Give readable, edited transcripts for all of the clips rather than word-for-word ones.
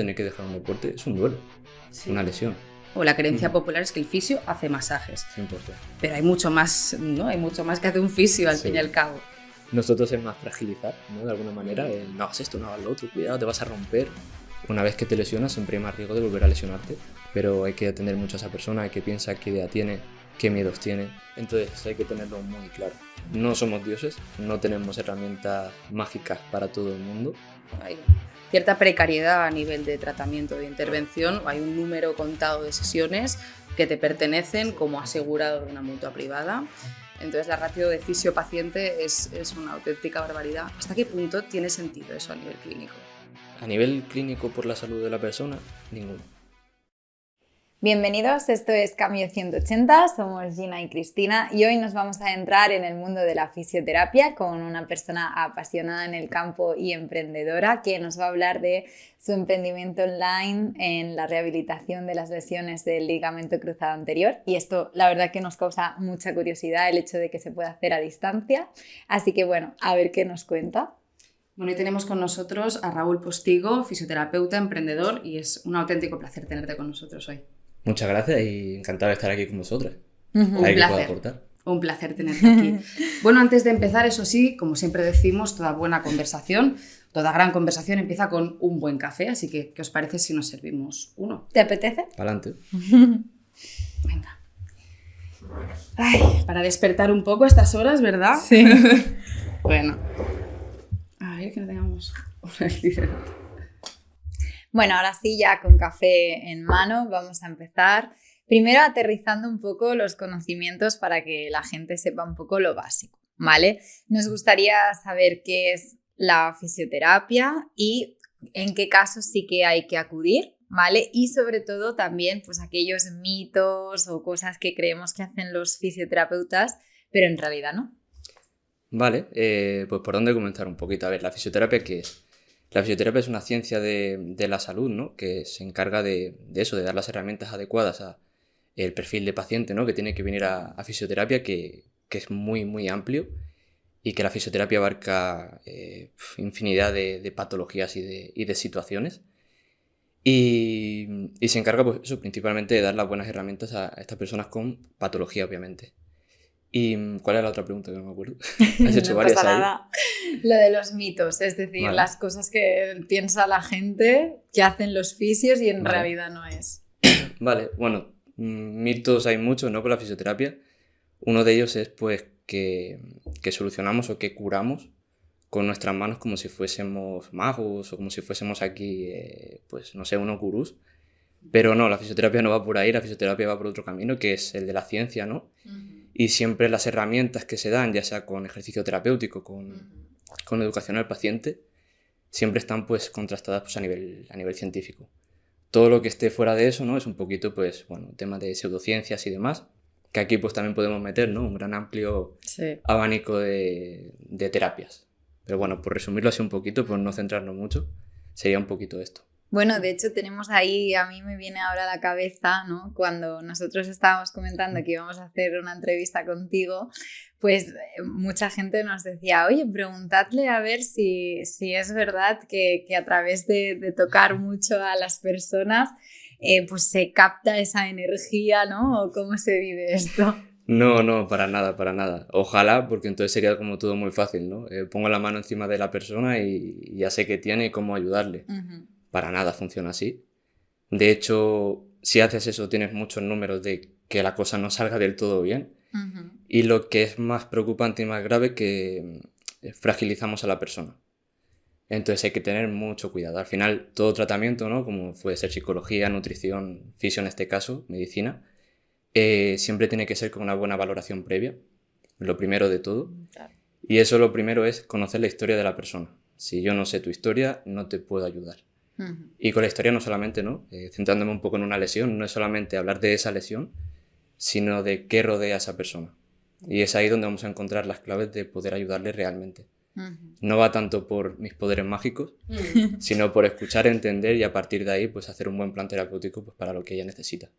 tener que dejar un deporte es un duelo, una lesión. O la creencia popular es que el fisio hace masajes. 100%. Pero hay mucho más, ¿no? Hay mucho más que hace un fisio, al fin y al cabo. Nosotros es más fragilizar, ¿no? De alguna manera, no hagas esto, no hagas lo otro, cuidado, te vas a romper. Una vez que te lesionas siempre hay más riesgo de volver a lesionarte, pero hay que atender mucho a esa persona, hay que pensar qué idea tiene, qué miedos tiene, entonces hay que tenerlo muy claro. No somos dioses, no tenemos herramientas mágicas para todo el mundo. Hay cierta precariedad a nivel de tratamiento, de intervención, hay un número contado de sesiones que te pertenecen como asegurado de una mutua privada. Entonces la ratio de fisio-paciente es una auténtica barbaridad. ¿Hasta qué punto tiene sentido eso a nivel clínico? A nivel clínico, por la salud de la persona, ninguno. Bienvenidos, esto es Cambio 180, somos Gina y Cristina y hoy nos vamos a entrar en el mundo de la fisioterapia con una persona apasionada en el campo y emprendedora que nos va a hablar de su emprendimiento online en la rehabilitación de las lesiones del ligamento cruzado anterior, y esto la verdad que nos causa mucha curiosidad el hecho de que se pueda hacer a distancia, así que bueno, a ver qué nos cuenta. Bueno, hoy tenemos con nosotros a Raúl Postigo, fisioterapeuta, emprendedor, y es un auténtico placer tenerte con nosotros hoy. Muchas gracias y encantado de estar aquí con vosotras. Un placer tenerte aquí. Bueno, antes de empezar, eso sí, como siempre decimos, toda buena conversación, toda gran conversación empieza con un buen café, así que ¿qué os parece si nos servimos uno? ¿Te apetece? Adelante. Venga. Ay, para despertar un poco a estas horas, ¿verdad? Sí. Bueno. A ver, que no tengamos una actividad. Bueno, ahora sí, ya con café en mano, vamos a empezar. Primero aterrizando un poco los conocimientos para que la gente sepa un poco lo básico, ¿vale? Nos gustaría saber qué es la fisioterapia y en qué casos sí que hay que acudir, ¿vale? Y sobre todo también pues aquellos mitos o cosas que creemos que hacen los fisioterapeutas, pero en realidad no. Vale, pues por dónde comenzar un poquito. A ver, ¿la fisioterapia qué es? La fisioterapia es una ciencia de la salud, ¿no? Que se encarga de eso, de dar las herramientas adecuadas al perfil de paciente, ¿no? Que tiene que venir a fisioterapia, que es muy, muy amplio y que la fisioterapia abarca infinidad de patologías y de situaciones. Y se encarga, pues eso, principalmente de dar las buenas herramientas a estas personas con patología, obviamente. ¿Y cuál era la otra pregunta que no me acuerdo? Has hecho No varias pasa ahí. nada. Lo de los mitos, es decir, Vale. las cosas que piensa la gente que hacen los fisios y en Vale. realidad no es. Vale, bueno, mitos hay muchos, ¿no? Con la fisioterapia. Uno de ellos es pues que solucionamos o que curamos con nuestras manos como si fuésemos magos o como si fuésemos aquí, pues no sé, unos gurús. Pero no, la fisioterapia no va por ahí, la fisioterapia va por otro camino, que es el de la ciencia, ¿no? Y siempre las herramientas que se dan, ya sea con ejercicio terapéutico, con educación al paciente, siempre están pues contrastadas pues, a nivel científico. Todo lo que esté fuera de eso, ¿no? Es un poquito, pues, bueno, tema de pseudociencias y demás, que aquí pues también podemos meter, ¿no? Un gran amplio abanico de terapias. Pero bueno, por resumirlo así un poquito, por no centrarnos mucho, sería un poquito esto. Bueno, de hecho tenemos ahí, a mí me viene ahora a la cabeza, ¿no? Cuando nosotros estábamos comentando que íbamos a hacer una entrevista contigo, pues mucha gente nos decía, oye, preguntadle a ver si es verdad que a través de tocar mucho a las personas, pues se capta esa energía, ¿no? ¿O cómo se vive esto? No, para nada, para nada. Ojalá, porque entonces sería como todo muy fácil, ¿no? Pongo la mano encima de la persona y ya sé qué tiene y cómo ayudarle. Para nada funciona así. De hecho, si haces eso tienes muchos números de que la cosa no salga del todo bien. Y lo que es más preocupante y más grave es que fragilizamos a la persona. Entonces hay que tener mucho cuidado. Al final, todo tratamiento, ¿no? Como puede ser psicología, nutrición, fisio en este caso, medicina, siempre tiene que ser con una buena valoración previa. Lo primero de todo. Claro. Y eso lo primero es conocer la historia de la persona. Si yo no sé tu historia, no te puedo ayudar. Y con la historia no solamente, ¿no? Centrándome un poco en una lesión, no es solamente hablar de esa lesión, sino de qué rodea a esa persona. Y es ahí donde vamos a encontrar las claves de poder ayudarle realmente. No va tanto por mis poderes mágicos, sino por escuchar, entender y a partir de ahí pues hacer un buen plan terapéutico pues, para lo que ella necesita.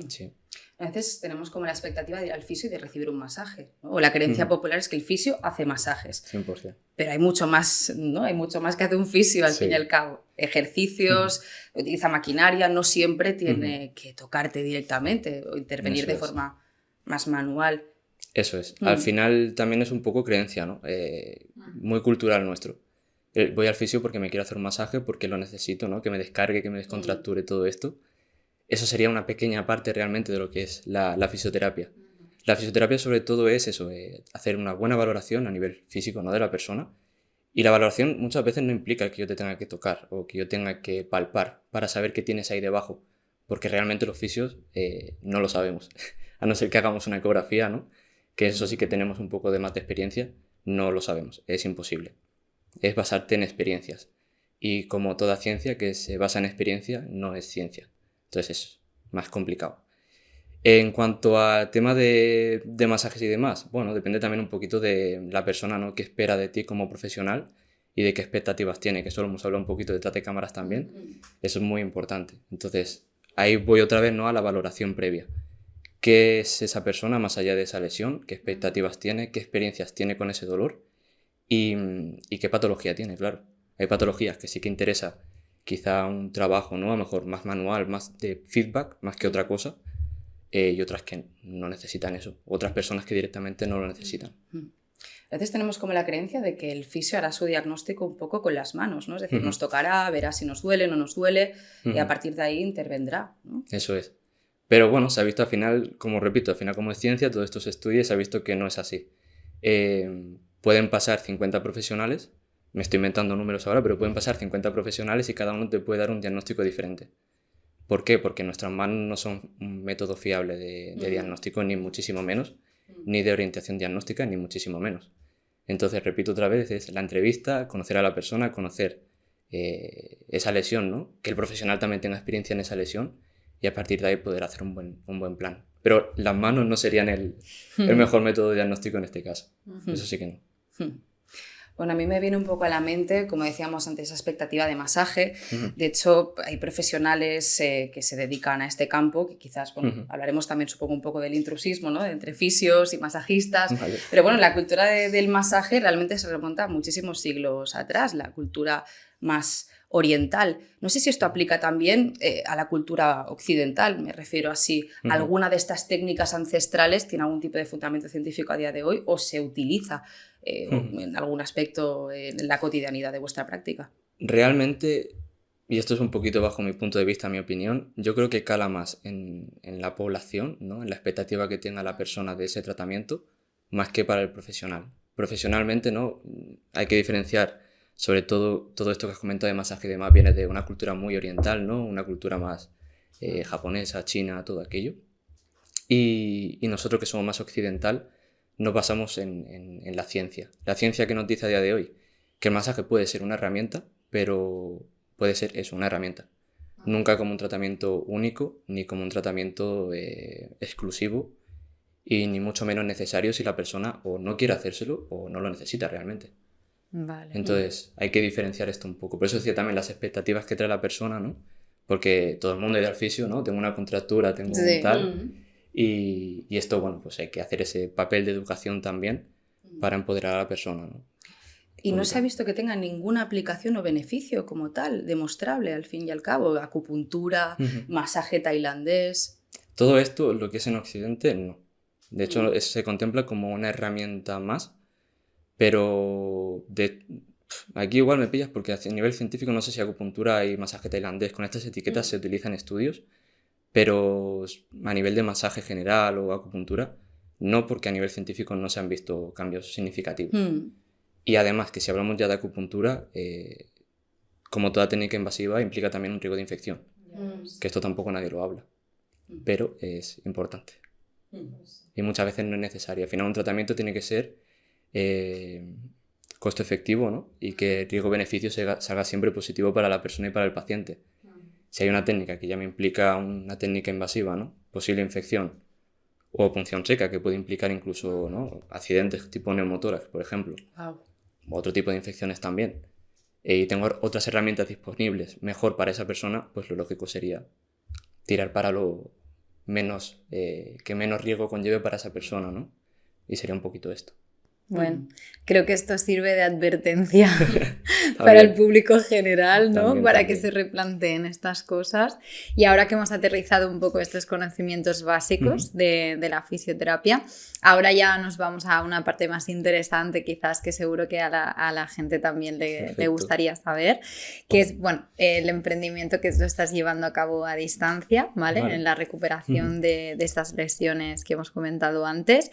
Sí. A veces tenemos como la expectativa de ir al fisio y de recibir un masaje, ¿no? O la creencia popular es que el fisio hace masajes. 100%. Pero hay mucho más, ¿no? Hay mucho más que hace un fisio al fin y al cabo. Ejercicios, utiliza maquinaria, no siempre tiene que tocarte directamente o intervenir de forma más manual. Eso es. Al final también es un poco creencia, ¿no? Muy cultural nuestro. Voy al fisio porque me quiero hacer un masaje, porque lo necesito, ¿no? Que me descargue, que me descontracture todo esto. Eso sería una pequeña parte realmente de lo que es la fisioterapia. La fisioterapia sobre todo es eso, hacer una buena valoración a nivel físico, ¿no? De la persona. Y la valoración muchas veces no implica que yo te tenga que tocar o que yo tenga que palpar para saber qué tienes ahí debajo, porque realmente los fisios no lo sabemos, a no ser que hagamos una ecografía, ¿no? Que eso sí que tenemos un poco de más de experiencia, no lo sabemos, es imposible. Es basarte en experiencias. Y como toda ciencia que se basa en experiencia, no es ciencia. Entonces es más complicado. En cuanto al tema de masajes y demás, bueno, depende también un poquito de la persona, ¿no? Qué espera de ti como profesional y de qué expectativas tiene, que solo hemos hablado un poquito detrás de cámaras también. Eso es muy importante. Entonces, ahí voy otra vez, ¿no? A la valoración previa. ¿Qué es esa persona más allá de esa lesión? ¿Qué expectativas tiene? ¿Qué experiencias tiene con ese dolor? Y qué patología tiene, claro. Hay patologías que sí que interesa quizá un trabajo, ¿no? A lo mejor más manual, más de feedback, más que otra cosa. Y otras que no necesitan eso. Otras personas que directamente no lo necesitan. A veces tenemos como la creencia de que el fisio hará su diagnóstico un poco con las manos, ¿no? Es decir, nos tocará, verá si nos duele o no nos duele y a partir de ahí intervendrá, ¿no? Eso es. Pero bueno, se ha visto al final, como repito, al final como es ciencia, todos estos estudios se ha visto que no es así. Pueden pasar 50 profesionales, me estoy inventando números ahora, pero pueden pasar 50 profesionales y cada uno te puede dar un diagnóstico diferente. ¿Por qué? Porque nuestras manos no son un método fiable de diagnóstico, ni muchísimo menos, ni de orientación diagnóstica, ni muchísimo menos. Entonces, repito otra vez, es la entrevista, conocer a la persona, conocer esa lesión, ¿no? Que el profesional también tenga experiencia en esa lesión y a partir de ahí poder hacer un buen plan. Pero las manos no serían el mejor método de diagnóstico en este caso. Eso sí que no. Bueno, a mí me viene un poco a la mente, como decíamos antes, esa expectativa de masaje. De hecho, hay profesionales que se dedican a este campo, que quizás, bueno, hablaremos también, supongo, un poco del intrusismo, ¿no? Entre fisios y masajistas. Vale. Pero bueno, la cultura del masaje realmente se remonta a muchísimos siglos atrás, la cultura más oriental. No sé si esto aplica también a la cultura occidental, me refiero a si alguna de estas técnicas ancestrales tiene algún tipo de fundamento científico a día de hoy o se utiliza en algún aspecto en la cotidianidad de vuestra práctica. Realmente, y esto es un poquito bajo mi punto de vista, mi opinión, yo creo que cala más en la población, ¿no? En la expectativa que tenga la persona de ese tratamiento, más que para el profesional. Profesionalmente, ¿no? Hay que diferenciar, sobre todo esto que has comentado de masaje y demás, viene de una cultura muy oriental, ¿no? Una cultura más japonesa, china, todo aquello. Y nosotros que somos más occidental, nos basamos en la ciencia. La ciencia que nos dice a día de hoy que el masaje puede ser una herramienta, pero puede ser eso, una herramienta. Nunca como un tratamiento único, ni como un tratamiento exclusivo, y ni mucho menos necesario si la persona o no quiere hacérselo o no lo necesita realmente. Vale. Entonces hay que diferenciar esto un poco. Por eso decía también las expectativas que trae la persona, ¿no? Porque todo el mundo es al fisio, ¿no? Tengo una contractura, tengo un tal... Y esto, bueno, pues hay que hacer ese papel de educación también para empoderar a la persona, ¿no? Y no se ha visto que tenga ninguna aplicación o beneficio como tal, demostrable al fin y al cabo. Acupuntura, masaje tailandés... Todo esto, lo que es en Occidente, no. De hecho, se contempla como una herramienta más, pero aquí igual me pillas porque a nivel científico no sé si acupuntura y masaje tailandés con estas etiquetas se utilizan en estudios, pero a nivel de masaje general o acupuntura, no, porque a nivel científico no se han visto cambios significativos. Y además que si hablamos ya de acupuntura, como toda técnica invasiva, implica también un riesgo de infección, que esto tampoco nadie lo habla, pero es importante. Y muchas veces no es necesario. Al final un tratamiento tiene que ser costo efectivo, ¿no? Y que el riesgo-beneficio salga siempre positivo para la persona y para el paciente. Si hay una técnica que ya me implica una técnica invasiva, ¿no? Posible infección o punción seca, que puede implicar incluso, ¿no? Accidentes tipo neumotórax, por ejemplo. Wow. O otro tipo de infecciones también. Y tengo otras herramientas disponibles mejor para esa persona, pues lo lógico sería tirar para lo que menos riesgo conlleve para esa persona, ¿no? Y sería un poquito esto. Bueno, creo que esto sirve de advertencia para el público general, ¿no? También, Para también. que se replanteen estas cosas. Y ahora que hemos aterrizado un poco estos conocimientos básicos de la fisioterapia, ahora ya nos vamos a una parte más interesante, quizás que seguro que a la gente también le gustaría saber, que es, bueno, el emprendimiento que tú estás llevando a cabo a distancia, ¿vale? En la recuperación de estas lesiones que hemos comentado antes.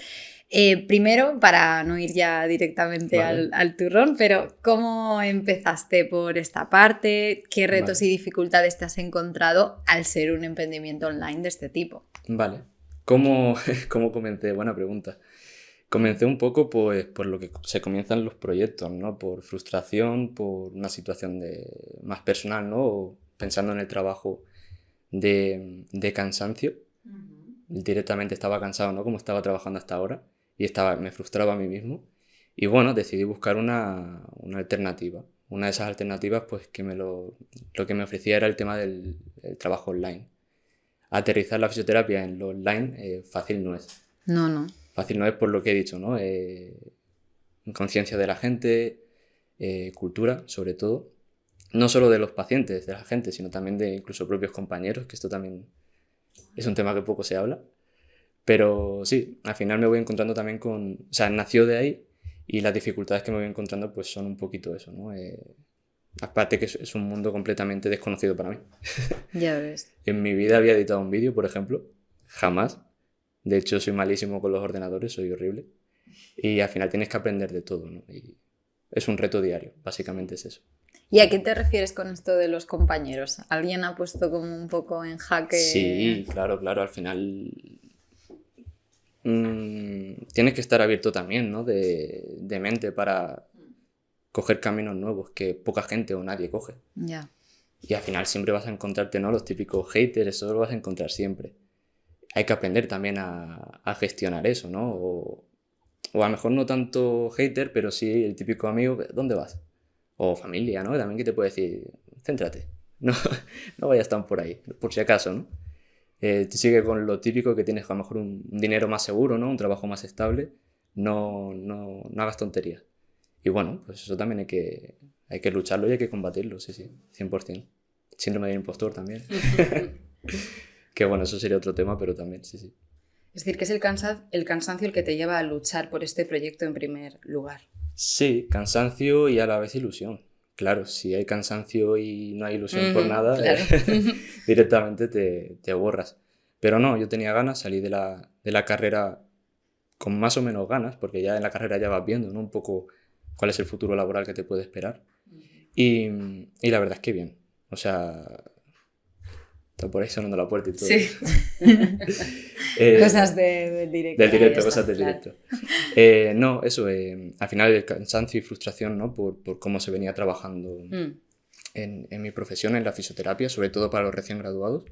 Primero, para no ir ya directamente al turrón, pero ¿cómo empezaste por esta parte? ¿Qué retos y dificultades te has encontrado al ser un emprendimiento online de este tipo? Vale. ¿Cómo comencé? Buena pregunta. Comencé un poco pues, por lo que se comienzan los proyectos, ¿no? Por frustración, por una situación más personal, ¿no? O pensando en el trabajo de cansancio. Directamente estaba cansado, ¿no? Como estaba trabajando hasta ahora. Y me frustraba a mí mismo. Y bueno, decidí buscar una alternativa. Una de esas alternativas, pues lo que me ofrecía era el tema del trabajo online. Aterrizar la fisioterapia en lo online fácil no es. No. Fácil no es por lo que he dicho, ¿no? Conciencia de la gente, cultura, sobre todo. No solo de los pacientes, de la gente, sino también de incluso propios compañeros, que esto también es un tema que poco se habla. Pero sí, al final me voy encontrando también o sea, nació de ahí y las dificultades que me voy encontrando pues son un poquito eso, ¿no? Aparte que es un mundo completamente desconocido para mí. Ya ves. En mi vida había editado un vídeo, por ejemplo. Jamás. De hecho, soy malísimo con los ordenadores, soy horrible. Y al final tienes que aprender de todo, ¿no? Y es un reto diario, básicamente es eso. ¿Y a qué te refieres con esto de los compañeros? ¿Alguien ha puesto como un poco en jaque? Sí, claro, al final tienes que estar abierto también, ¿no? De mente para coger caminos nuevos que poca gente o nadie coge. Ya. Y al final siempre vas a encontrarte, ¿no? Los típicos haters, eso lo vas a encontrar siempre. Hay que aprender también a gestionar eso, ¿no? O a lo mejor no tanto hater, pero sí el típico amigo, ¿dónde vas? O familia, ¿no? También que te puede decir, céntrate, no vayas tan por ahí, por si acaso, ¿no? Te sigue con lo típico que tienes a lo mejor un dinero más seguro, ¿no? Un trabajo más estable, no hagas tonterías. Y bueno, pues eso también hay que lucharlo y hay que combatirlo, sí, 100%. Síndrome del impostor también. Que bueno, eso sería otro tema, pero también, sí. Es decir, que es el cansancio el que te lleva a luchar por este proyecto en primer lugar. Sí, cansancio y a la vez ilusión. Claro, si hay cansancio y no hay ilusión por nada, claro. Directamente te borras. Pero no, yo tenía ganas, salí de la carrera con más o menos ganas, porque ya en la carrera ya vas viendo, ¿no? Un poco cuál es el futuro laboral que te puede esperar. Y la verdad es que bien. O sea, está por ahí sonando la puerta y todo. Sí. Cosas del directo. Del directo, cosas del directo. No, eso, al final el cansancio y frustración, ¿no? Por cómo se venía trabajando en mi profesión, en la fisioterapia, sobre todo para los recién graduados.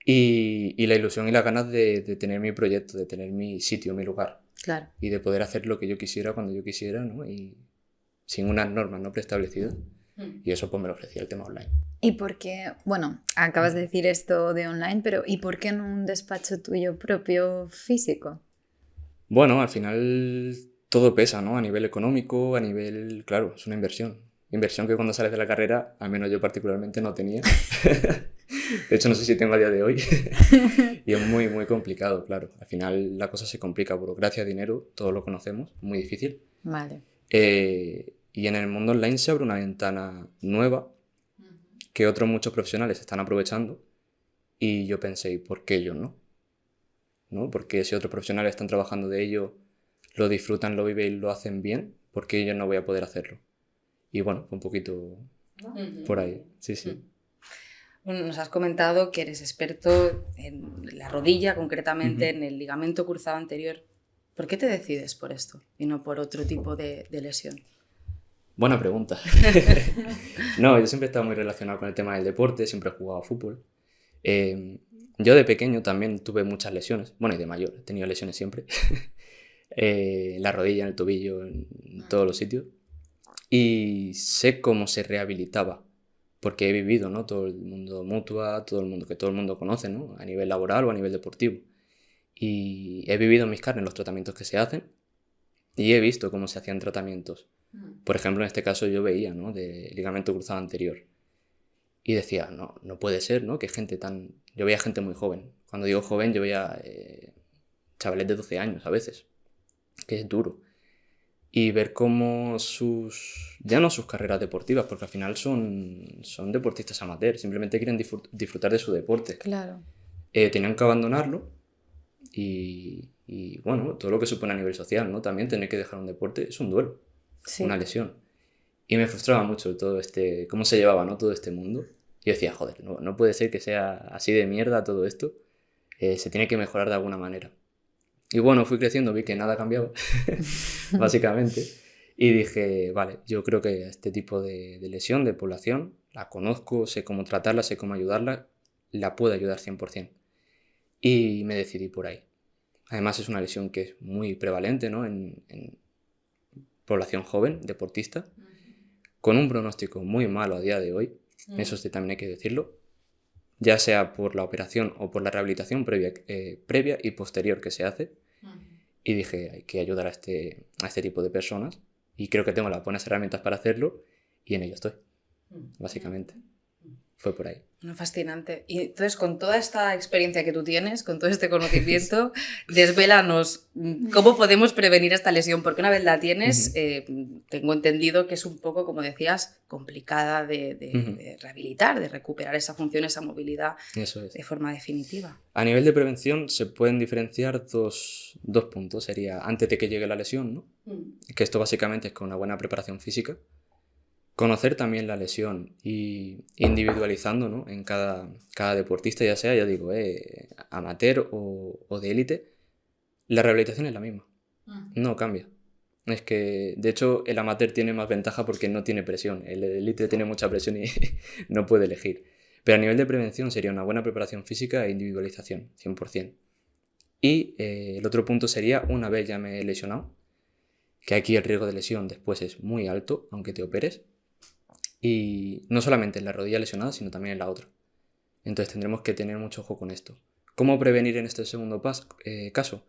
Y la ilusión y las ganas de tener mi proyecto, de tener mi sitio, mi lugar. Claro. Y de poder hacer lo que yo quisiera cuando yo quisiera, ¿no? Y sin unas normas no preestablecidas. Y eso pues me lo ofrecía el tema online. ¿Y por qué? Bueno, acabas de decir esto de online, pero ¿y por qué en un despacho tuyo propio físico? Bueno, al final todo pesa, ¿no? A nivel económico, a nivel... Claro, es una inversión. Inversión que cuando sales de la carrera, al menos yo particularmente no tenía. De hecho, no sé si tengo a día de hoy. Y es muy, muy complicado, claro. Al final la cosa se complica. Burocracia, dinero, todos lo conocemos. Muy difícil. Vale. Y en el mundo online se abre una ventana nueva que otros muchos profesionales están aprovechando. Y yo pensé, ¿y por qué ellos no? ¿No? Porque si otros profesionales están trabajando de ello, lo disfrutan, lo viven y lo hacen bien, ¿por qué yo no voy a poder hacerlo? Y bueno, un poquito por ahí, sí. Bueno, nos has comentado que eres experto en la rodilla, concretamente en el ligamento cruzado anterior. ¿Por qué te decides por esto y no por otro tipo de lesión? Buena pregunta. No, yo siempre he estado muy relacionado con el tema del deporte, siempre he jugado a fútbol. Yo de pequeño también tuve muchas lesiones, bueno, y de mayor, he tenido lesiones siempre. En la rodilla, en el tobillo, en todos los sitios. Y sé cómo se rehabilitaba porque he vivido, ¿no? Todo el mundo mutua, todo el mundo conoce, ¿no? A nivel laboral o a nivel deportivo. Y he vivido en mis carnes los tratamientos que se hacen y he visto cómo se hacían tratamientos. Por ejemplo, en este caso yo veía, ¿no? De ligamento cruzado anterior. Y decía, no puede ser, ¿no? Que gente tan... Yo veía gente muy joven. Cuando digo joven, yo veía chavales de 12 años a veces, que es duro. Y ver cómo ya no sus carreras deportivas, porque al final son deportistas amateur, simplemente quieren disfrutar de su deporte. Claro. Tenían que abandonarlo y bueno, todo lo que supone a nivel social, ¿no? También tener que dejar un deporte es un duelo, Sí. una lesión. Y me frustraba mucho todo cómo se llevaba, ¿no? Todo este mundo. Y yo decía, joder, no puede ser que sea así de mierda todo esto. Se tiene que mejorar de alguna manera. Y bueno, fui creciendo, vi que nada cambiaba, básicamente. Y dije, vale, yo creo que este tipo de lesión, de población, la conozco, sé cómo tratarla, sé cómo ayudarla, la puedo ayudar 100%. Y me decidí por ahí. Además es una lesión que es muy prevalente, ¿no? En población joven, deportista, con un pronóstico muy malo a día de hoy, eso sí también hay que decirlo, ya sea por la operación o por la rehabilitación previa y posterior que se hace. Y dije, hay que ayudar a este tipo de personas y creo que tengo las buenas herramientas para hacerlo y en ello estoy, básicamente. Fue por ahí. No, fascinante. Y entonces, con toda esta experiencia que tú tienes, con todo este conocimiento, desvélanos cómo podemos prevenir esta lesión, porque una vez la tienes, tengo entendido que es un poco, como decías, complicada de rehabilitar, de recuperar esa función, esa movilidad. Eso es. De forma definitiva. A nivel de prevención se pueden diferenciar dos puntos. Sería antes de que llegue la lesión, ¿no? Que esto básicamente es con una buena preparación física. Conocer también la lesión y individualizando, ¿no? En cada deportista, ya sea, ya digo, amateur o de élite, la rehabilitación es la misma. No cambia. Es que, de hecho, el amateur tiene más ventaja porque no tiene presión. El de élite tiene mucha presión y no puede elegir. Pero a nivel de prevención sería una buena preparación física e individualización, 100%. Y el otro punto sería, una vez ya me he lesionado, que aquí el riesgo de lesión después es muy alto, aunque te operes. Y no solamente en la rodilla lesionada, sino también en la otra. Entonces tendremos que tener mucho ojo con esto. ¿Cómo prevenir en este segundo caso?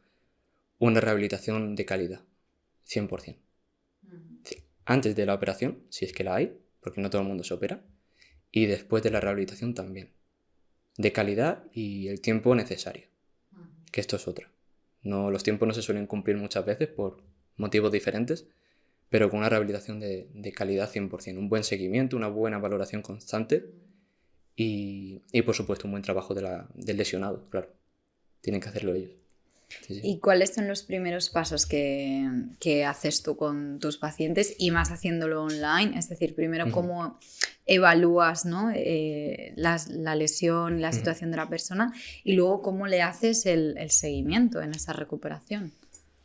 Una rehabilitación de calidad, 100%. Sí. Antes de la operación, si es que la hay, porque no todo el mundo se opera, y después de la rehabilitación también. De calidad y el tiempo necesario, que esto es otra. Los tiempos no se suelen cumplir muchas veces por motivos diferentes, pero con una rehabilitación de calidad 100%, un buen seguimiento, una buena valoración constante y por supuesto un buen trabajo del lesionado, claro. Tienen que hacerlo ellos. Sí. ¿Y cuáles son los primeros pasos que haces tú con tus pacientes y más haciéndolo online? Es decir, primero cómo evalúas, ¿no? La lesión, la situación de la persona y luego cómo le haces el seguimiento en esa recuperación.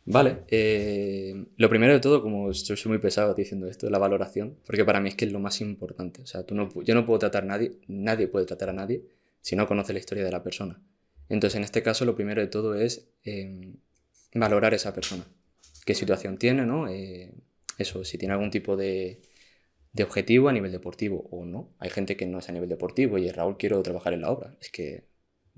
Vale, lo primero de todo, como yo soy muy pesado diciendo esto, la valoración, porque para mí es que es lo más importante. O sea, yo no puedo tratar a nadie puede tratar a nadie si no conoce la historia de la persona. Entonces, en este caso, lo primero de todo es valorar esa persona. ¿Qué situación tiene, no? Si tiene algún tipo de objetivo a nivel deportivo o no. Hay gente que no es a nivel deportivo y Raúl, quiero trabajar en la obra. Es que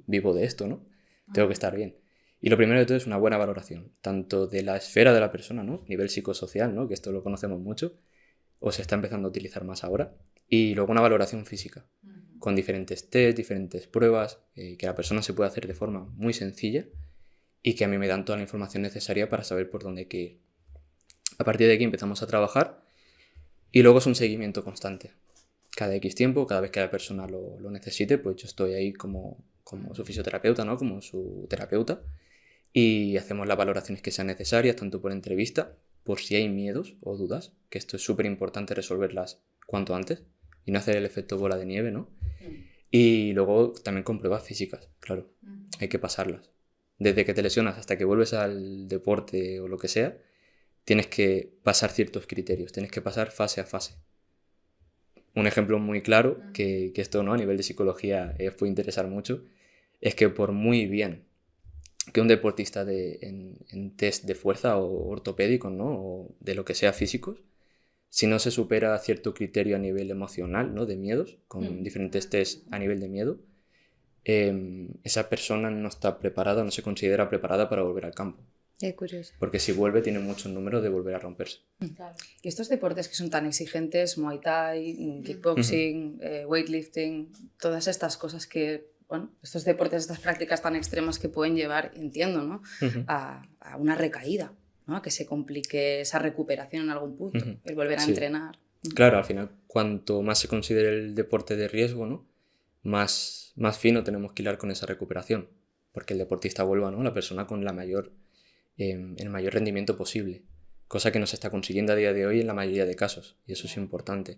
vivo de esto, ¿no? Tengo que estar bien. Y lo primero de todo es una buena valoración, tanto de la esfera de la persona, ¿no? Nivel psicosocial, ¿no? Que esto lo conocemos mucho, o se está empezando a utilizar más ahora. Y luego una valoración física, con diferentes test, diferentes pruebas, que la persona se puede hacer de forma muy sencilla y que a mí me dan toda la información necesaria para saber por dónde hay que ir. A partir de aquí empezamos a trabajar y luego es un seguimiento constante. Cada X tiempo, cada vez que la persona lo necesite, pues yo estoy ahí como su fisioterapeuta, ¿no? Como su terapeuta. Y hacemos las valoraciones que sean necesarias, tanto por entrevista, por si hay miedos o dudas, que esto es súper importante resolverlas cuanto antes y no hacer el efecto bola de nieve, ¿no? Y luego también con pruebas físicas, claro, hay que pasarlas. Desde que te lesionas hasta que vuelves al deporte o lo que sea, tienes que pasar ciertos criterios, tienes que pasar fase a fase. Un ejemplo muy claro, que esto, ¿no? A nivel de psicología os puede interesar mucho, es que por muy bien que un deportista en test de fuerza o ortopédicos, ¿no? O de lo que sea físicos, Si no se supera cierto criterio a nivel emocional, ¿no? De miedos, con diferentes test a nivel de miedo, esa persona no está preparada, no se considera preparada para volver al campo. Qué curioso. Porque si vuelve tiene muchos números de volver a romperse. Claro. Y estos deportes que son tan exigentes, Muay Thai, kickboxing, weightlifting, todas estas cosas que, bueno, estos deportes, estas prácticas tan extremas que pueden llevar, entiendo, ¿no? A una recaída, ¿no? A que se complique esa recuperación en algún punto, el volver a entrenar. Claro, al final, cuanto más se considere el deporte de riesgo, ¿no? Más fino tenemos que hilar con esa recuperación. Porque el deportista vuelva, ¿no? La persona con el mayor rendimiento posible. Cosa que no se está consiguiendo a día de hoy en la mayoría de casos. Y eso es importante.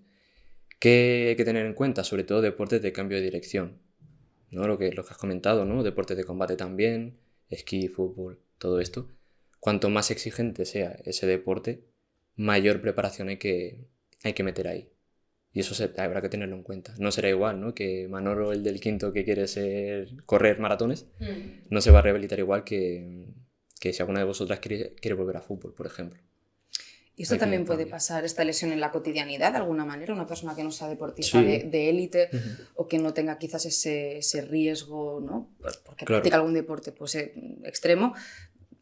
¿Qué hay que tener en cuenta? Sobre todo deportes de cambio de dirección, ¿no? Lo que has comentado, ¿no? Deportes de combate también, esquí, fútbol, todo esto. Cuanto más exigente sea ese deporte, mayor preparación hay que meter ahí. Y eso habrá que tenerlo en cuenta. No será igual, ¿no? Que Manolo, el del quinto que quiere correr maratones, no se va a rehabilitar igual que si alguna de vosotras quiere volver a fútbol, por ejemplo. ¿Y esto también puede pasar, esta lesión en la cotidianidad de alguna manera? Una persona que no sea deportista de élite o que no tenga quizás ese riesgo, ¿no? Porque practica algún deporte pues, extremo,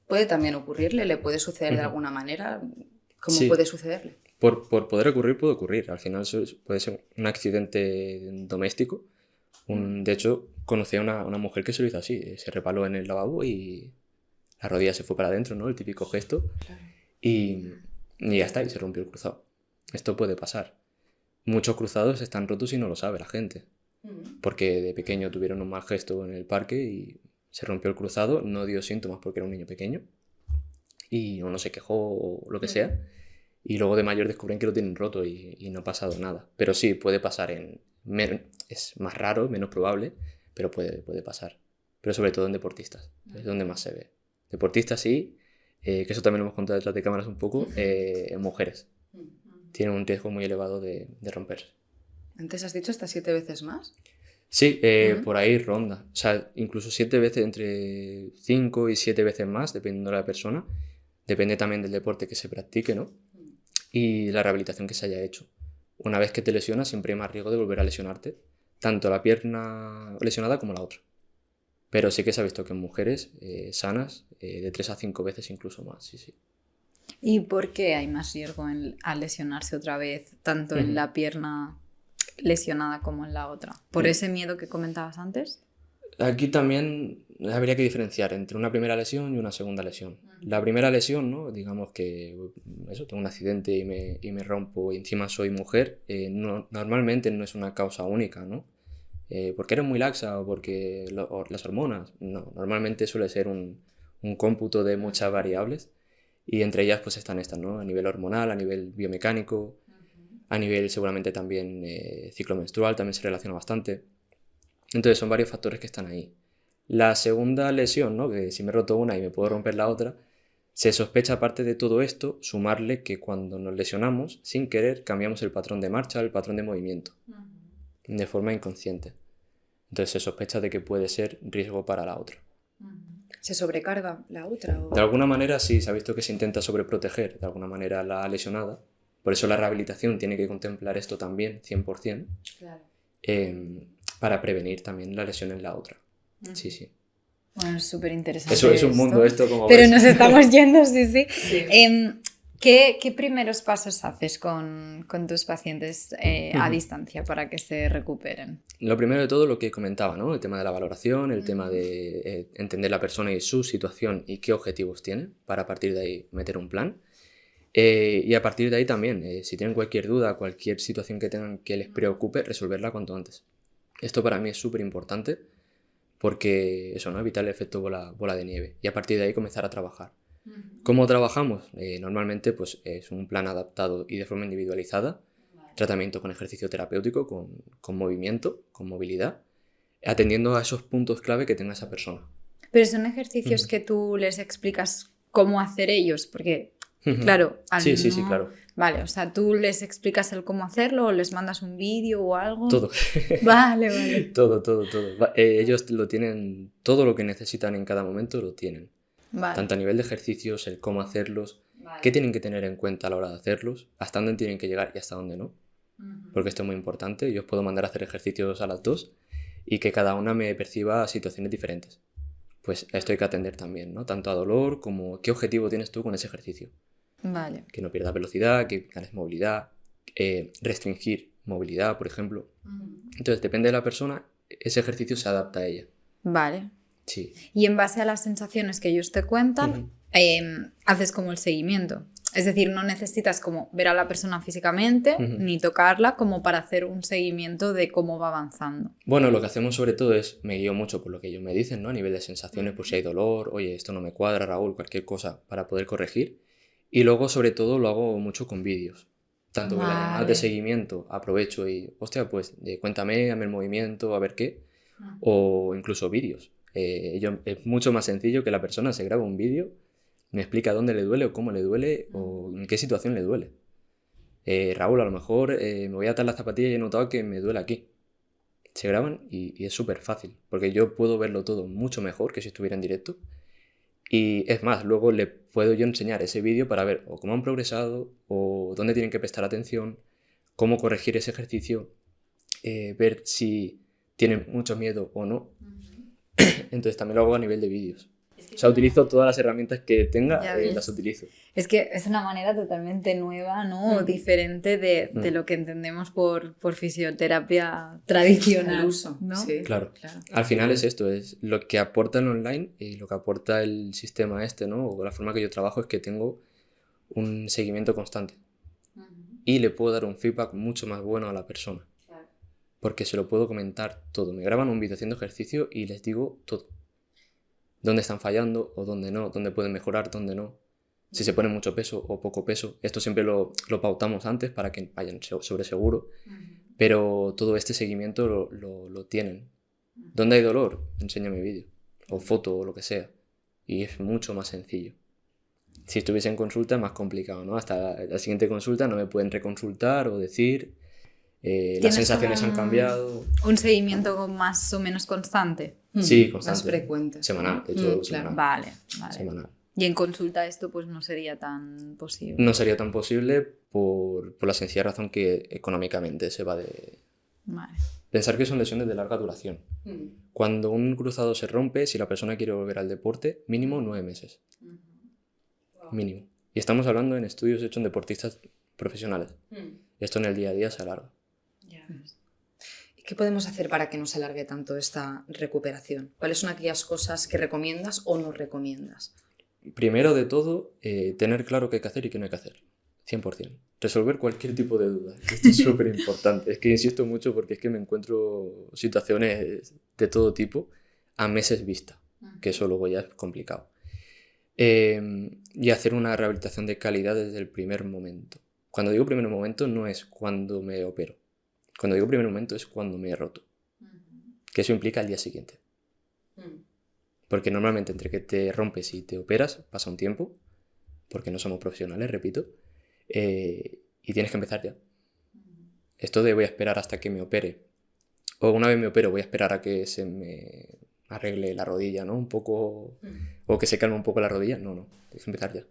¿puede también ocurrirle? ¿Le puede suceder de alguna manera? ¿Cómo puede sucederle? Por poder ocurrir, puede ocurrir. Al final puede ser un accidente doméstico. De hecho, conocí a una mujer que se lo hizo así. Se repaló en el lavabo y la rodilla se fue para adentro, ¿no? El típico gesto. Claro. Y ya está, y se rompió el cruzado. Esto puede pasar. Muchos cruzados están rotos y no lo sabe la gente. Porque de pequeño tuvieron un mal gesto en el parque y se rompió el cruzado, no dio síntomas porque era un niño pequeño y no se quejó o lo que sea. Y luego de mayor descubren que lo tienen roto y no ha pasado nada. Pero sí, puede pasar es más raro, menos probable, pero puede pasar. Pero sobre todo en deportistas, es donde más se ve. Deportistas sí, que eso también lo hemos contado detrás de cámaras un poco, en mujeres. Tienen un riesgo muy elevado de romperse. ¿Antes has dicho hasta 7 veces más? Sí, por ahí ronda. O sea, incluso 7 veces, entre 5 y 7 veces más, dependiendo de la persona. Depende también del deporte que se practique, ¿no? Y la rehabilitación que se haya hecho. Una vez que te lesionas, siempre hay más riesgo de volver a lesionarte, tanto la pierna lesionada como la otra. Pero sí que se ha visto que en mujeres sanas, de 3 a 5 veces incluso más, sí. ¿Y por qué hay más riesgo al lesionarse otra vez, tanto en la pierna lesionada como en la otra? ¿Por ese miedo que comentabas antes? Aquí también habría que diferenciar entre una primera lesión y una segunda lesión. La primera lesión, ¿no? Digamos que tengo un accidente y me rompo y encima soy mujer, normalmente no es una causa única, ¿no? Porque eres muy laxa o porque las hormonas. No, normalmente suele ser un cómputo de muchas variables y entre ellas pues están estas, ¿no? A nivel hormonal, a nivel biomecánico, a nivel seguramente también ciclo menstrual también se relaciona bastante. Entonces son varios factores que están ahí. La segunda lesión, ¿no? Que si me he roto una y me puedo romper la otra, se sospecha aparte de todo esto, sumarle que cuando nos lesionamos, sin querer, cambiamos el patrón de marcha, el patrón de movimiento, de forma inconsciente. Entonces se sospecha de que puede ser riesgo para la otra. ¿Se sobrecarga la otra? ¿O? De alguna manera sí, se ha visto que se intenta sobreproteger de alguna manera la lesionada. Por eso la rehabilitación tiene que contemplar esto también, 100%. Claro. Para prevenir también la lesión en la otra. Sí. Bueno, es súper interesante. Eso es un mundo esto, como pero ves. Nos estamos yendo, sí. ¿Qué primeros pasos haces con tus pacientes a distancia para que se recuperen? Lo primero de todo, lo que comentaba, ¿no? El tema de la valoración, el tema de entender la persona y su situación y qué objetivos tiene, para a partir de ahí meter un plan. Y a partir de ahí también, si tienen cualquier duda, cualquier situación que tengan que les preocupe, resolverla cuanto antes. Esto para mí es súper importante porque eso, ¿no? Evitar el efecto bola de nieve y a partir de ahí comenzar a trabajar. ¿Cómo trabajamos? Normalmente pues, es un plan adaptado y de forma individualizada, tratamiento con ejercicio terapéutico, con movimiento, con movilidad, atendiendo a esos puntos clave que tenga esa persona. Pero son ejercicios que tú les explicas cómo hacer ellos, porque claro, sí, claro. Vale, o sea, tú les explicas el cómo hacerlo o les mandas un vídeo o algo. Todo. Vale. Todo. Ellos lo tienen, todo lo que necesitan en cada momento lo tienen. Vale. Tanto a nivel de ejercicios, el cómo hacerlos, qué tienen que tener en cuenta a la hora de hacerlos, hasta dónde tienen que llegar y hasta dónde no. Porque esto es muy importante. Yo os puedo mandar a hacer ejercicios a las dos y que cada una me perciba situaciones diferentes. Pues esto hay que atender también, ¿no? Tanto a dolor como qué objetivo tienes tú con ese ejercicio. Vale. Que no pierdas velocidad, que ganes movilidad, restringir movilidad, por ejemplo. Entonces, depende de la persona, ese ejercicio se adapta a ella. Vale. Sí. Y en base a las sensaciones que ellos te cuentan, haces como el seguimiento. Es decir, no necesitas como ver a la persona físicamente ni tocarla como para hacer un seguimiento de cómo va avanzando. Bueno, lo que hacemos sobre todo es, me guío mucho por lo que ellos me dicen, ¿no? A nivel de sensaciones, por si hay dolor, oye, esto no me cuadra, Raúl, cualquier cosa para poder corregir. Y luego, sobre todo, lo hago mucho con vídeos. Tanto con las llamadas de seguimiento, aprovecho y, hostia, pues cuéntame, dame el movimiento, a ver qué. O incluso vídeos. Es mucho más sencillo que la persona se grabe un vídeo, me explica dónde le duele o cómo le duele o en qué situación le duele. Raúl, a lo mejor me voy a atar la zapatilla y he notado que me duele aquí. Se graban y es súper fácil, porque yo puedo verlo todo mucho mejor que si estuviera en directo. Y es más, luego le puedo yo enseñar ese vídeo para ver o cómo han progresado o dónde tienen que prestar atención, cómo corregir ese ejercicio, ver si tienen mucho miedo o no. Entonces también lo hago a nivel de vídeos. O sea, utilizo todas las herramientas que tenga, las utilizo. Es que es una manera totalmente nueva, ¿no? Diferente de lo que entendemos por fisioterapia tradicional. El uso, ¿no? Sí, claro. Al final es esto, es lo que aporta el online y lo que aporta el sistema ¿no? O la forma que yo trabajo es que tengo un seguimiento constante. Y le puedo dar un feedback mucho más bueno a la persona. Porque se lo puedo comentar todo. Me graban un vídeo haciendo ejercicio y les digo todo. Dónde están fallando o dónde no, dónde pueden mejorar, dónde no. Si se pone mucho peso o poco peso. Esto siempre lo pautamos antes para que vayan sobre seguro. Pero todo este seguimiento lo tienen. ¿Dónde hay dolor? Enséñame vídeo. O foto o lo que sea. Y es mucho más sencillo. Si estuviese en consulta es más complicado, ¿no? Hasta la siguiente consulta no me pueden reconsultar o decir... las sensaciones han cambiado. ¿Un seguimiento más o menos constante? Sí, constante. Más frecuente. Semanal, de hecho, semanal. Vale. Semanal. Y en consulta esto pues no sería tan posible. No sería tan posible por la sencilla razón que económicamente se va de... Vale. Pensar que son lesiones de larga duración. Cuando un cruzado se rompe, si la persona quiere volver al deporte, mínimo 9 meses. Mínimo. Y estamos hablando en estudios hechos en deportistas profesionales. Esto en el día a día se alarga. ¿Y qué podemos hacer para que no se alargue tanto esta recuperación? ¿Cuáles son aquellas cosas que recomiendas o no recomiendas? Primero de todo, tener claro qué hay que hacer y qué no hay que hacer. 100%. Resolver cualquier tipo de duda. Esto es súper importante. Es que insisto mucho porque es que me encuentro situaciones de todo tipo a meses vista, que eso luego ya es complicado. Y hacer una rehabilitación de calidad desde el primer momento. Cuando digo primer momento no es cuando me opero. Cuando digo primer momento es cuando me he roto. Que eso implica el día siguiente. Porque normalmente entre que te rompes y te operas pasa un tiempo, porque no somos profesionales, repito, y tienes que empezar ya. Esto de voy a esperar hasta que me opere, o una vez me opero voy a esperar a que se me arregle la rodilla, ¿no? Un poco, o que se calme un poco la rodilla, no, tienes que empezar ya.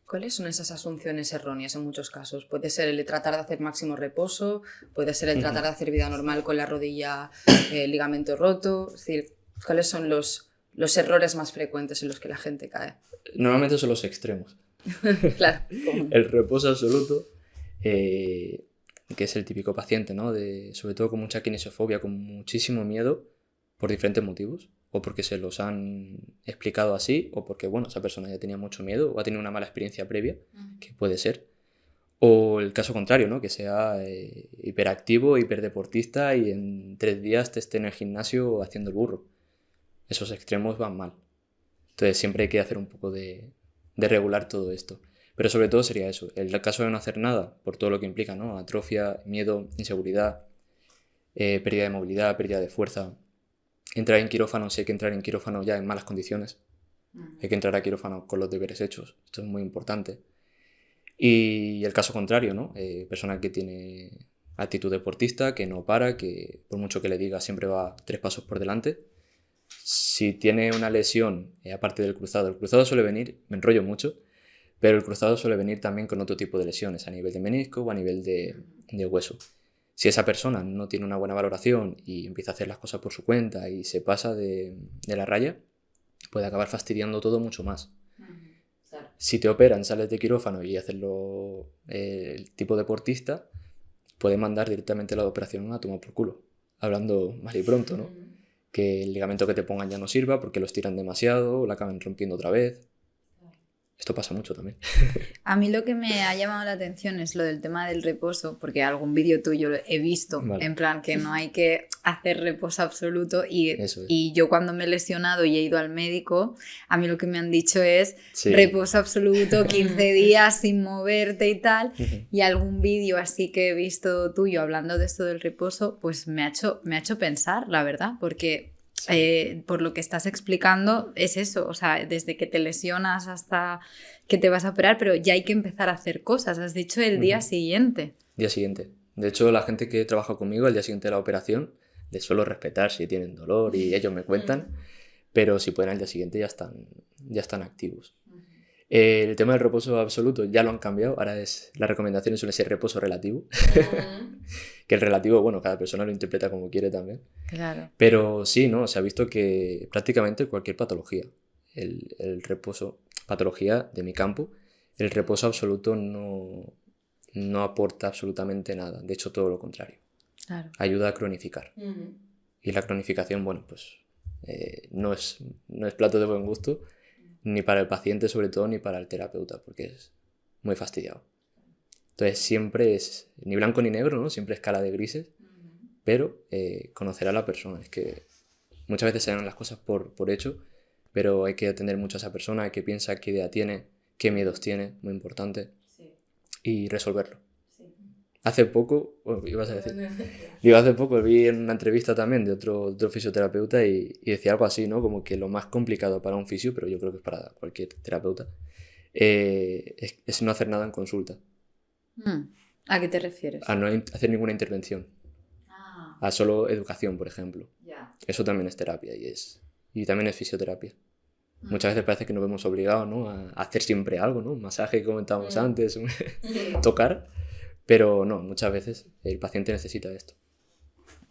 ¿Cuáles son esas asunciones erróneas en muchos casos? Puede ser el de tratar de hacer máximo reposo, puede ser el tratar de hacer vida normal con la rodilla, ligamento roto, es decir, ¿cuáles son los errores más frecuentes en los que la gente cae? Normalmente son los extremos. Claro. El reposo absoluto, que es el típico paciente, ¿no? Sobre todo con mucha kinesiofobia, con muchísimo miedo por diferentes motivos, o porque se los han explicado así, o porque, bueno, esa persona ya tenía mucho miedo o ha tenido una mala experiencia previa, que puede ser. O el caso contrario, ¿no? Que sea hiperactivo, hiperdeportista y en 3 días te esté en el gimnasio haciendo el burro. Esos extremos van mal. Entonces siempre hay que hacer un poco de regular todo esto. Pero sobre todo sería eso. El caso de no hacer nada, por todo lo que implica, ¿no? Atrofia, miedo, inseguridad, pérdida de movilidad, pérdida de fuerza. Entrar en quirófano, si hay que entrar en quirófano ya en malas condiciones. Hay que entrar a quirófano con los deberes hechos. Esto es muy importante. Y el caso contrario, ¿no? Persona que tiene actitud deportista, que no para, que por mucho que le diga siempre va 3 pasos por delante. Si tiene una lesión, aparte del cruzado, el cruzado suele venir, me enrollo mucho, Pero el cruzado suele venir también con otro tipo de lesiones, a nivel de menisco o a nivel de hueso. Si esa persona no tiene una buena valoración y empieza a hacer las cosas por su cuenta y se pasa de la raya, puede acabar fastidiando todo mucho más. Claro. Si te operan, sales de quirófano y haces el tipo deportista, puede mandar directamente la operación a tomar por culo. Hablando mal y pronto, ¿no? Que el ligamento que te pongan ya no sirva porque lo estiran demasiado o la acaban rompiendo otra vez. Esto pasa mucho también. A mí lo que me ha llamado la atención es lo del tema del reposo, porque algún vídeo tuyo lo he visto, Vale. en plan que no hay que hacer reposo absoluto Eso es. y yo cuando me he lesionado y he ido al médico, a mí lo que me han dicho es Sí. reposo absoluto, 15 días sin moverte y tal, y algún vídeo así que he visto tuyo hablando de esto del reposo, pues me ha hecho pensar, la verdad, porque... por lo que estás explicando es eso, o sea, desde que te lesionas hasta que te vas a operar, pero ya hay que empezar a hacer cosas, has dicho el día siguiente. Día siguiente. De hecho, la gente que trabaja conmigo al día siguiente de la operación, les suelo respetar si tienen dolor y ellos me cuentan, pero si pueden al día siguiente ya están activos. El tema del reposo absoluto ya lo han cambiado, ahora la recomendación suele ser reposo relativo, que el relativo, bueno, cada persona lo interpreta como quiere también. Claro. Pero sí, ¿no? Se ha visto que prácticamente cualquier patología, el reposo, patología de mi campo, el reposo absoluto no aporta absolutamente nada. De hecho, todo lo contrario. Claro. Ayuda a cronificar. Y la cronificación, bueno, pues no es plato de buen gusto, ni para el paciente sobre todo, ni para el terapeuta, porque es muy fastidiado. Entonces siempre es ni blanco ni negro, ¿no? Siempre escala de grises, pero conocer a la persona. Es que muchas veces se dan las cosas por hecho, pero hay que atender mucho a esa persona, qué piensa, qué idea tiene, qué miedos tiene, muy importante, y resolverlo. Hace poco, bueno, hace poco vi en una entrevista también de otro fisioterapeuta y decía algo así, ¿no? Como que lo más complicado para un fisio, pero yo creo que es para cualquier terapeuta, es no hacer nada en consulta. ¿A qué te refieres? A no hacer ninguna intervención. A solo educación, por ejemplo. Eso también es terapia y también es fisioterapia. Muchas veces parece que nos vemos obligados, ¿no? A hacer siempre algo, ¿no? Un masaje que comentábamos antes, tocar. Pero no, muchas veces el paciente necesita esto.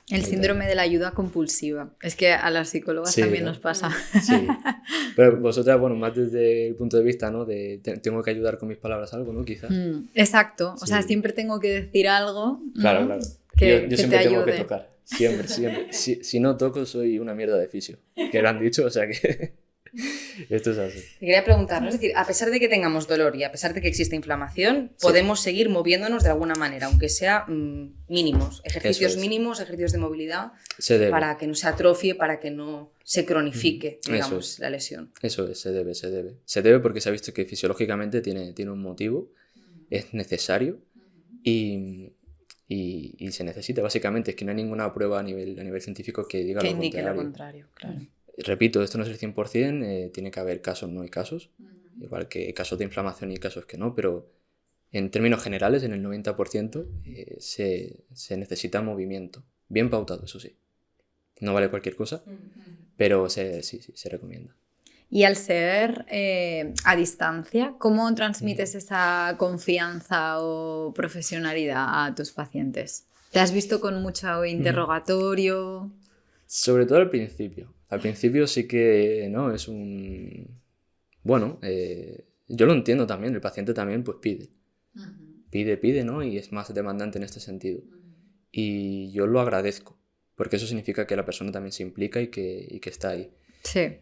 El síndrome de la ayuda compulsiva. Es que a las psicólogas Sí, también ¿no? nos pasa. Sí. Pero vosotras, bueno, más desde el punto de vista, ¿no? De tengo que ayudar con mis palabras algo, ¿no? Quizás. Exacto. O Sí. sea, siempre tengo que decir algo, ¿no? Claro, claro. Que Yo siempre te tengo que ayude. tocar. Siempre, siempre. Si no toco, soy una mierda de fisio. Que lo han dicho, o sea que esto es así. Te quería preguntar, ¿no? Es decir, a pesar de que tengamos dolor y a pesar de que existe inflamación, podemos seguir moviéndonos de alguna manera, aunque sea mínimos, ejercicios Eso es. mínimos, ejercicios de movilidad, Se debe. para que no se atrofie, para que no se cronifique, Eso digamos, es. la lesión. Eso es, se debe. Se debe porque se ha visto que fisiológicamente tiene un motivo, es necesario y se necesita. Básicamente es que no hay ninguna prueba a nivel científico que diga Que lo indique contrario. lo contrario, claro. Repito, esto no es el 100%, tiene que haber casos, no hay casos, igual que casos de inflamación y casos que no, pero en términos generales, en el 90% se necesita movimiento, bien pautado, eso sí. No vale cualquier cosa, pero sí, se recomienda. Y al ser a distancia, ¿cómo transmites esa confianza o profesionalidad a tus pacientes? ¿Te has visto con mucho interrogatorio? Sobre todo al principio. Al principio sí que, ¿no? Es un... Bueno, yo lo entiendo también, el paciente también pues pide. Pide, ¿no? Y es más demandante en este sentido. Y yo lo agradezco, porque eso significa que la persona también se implica y que está ahí. Sí.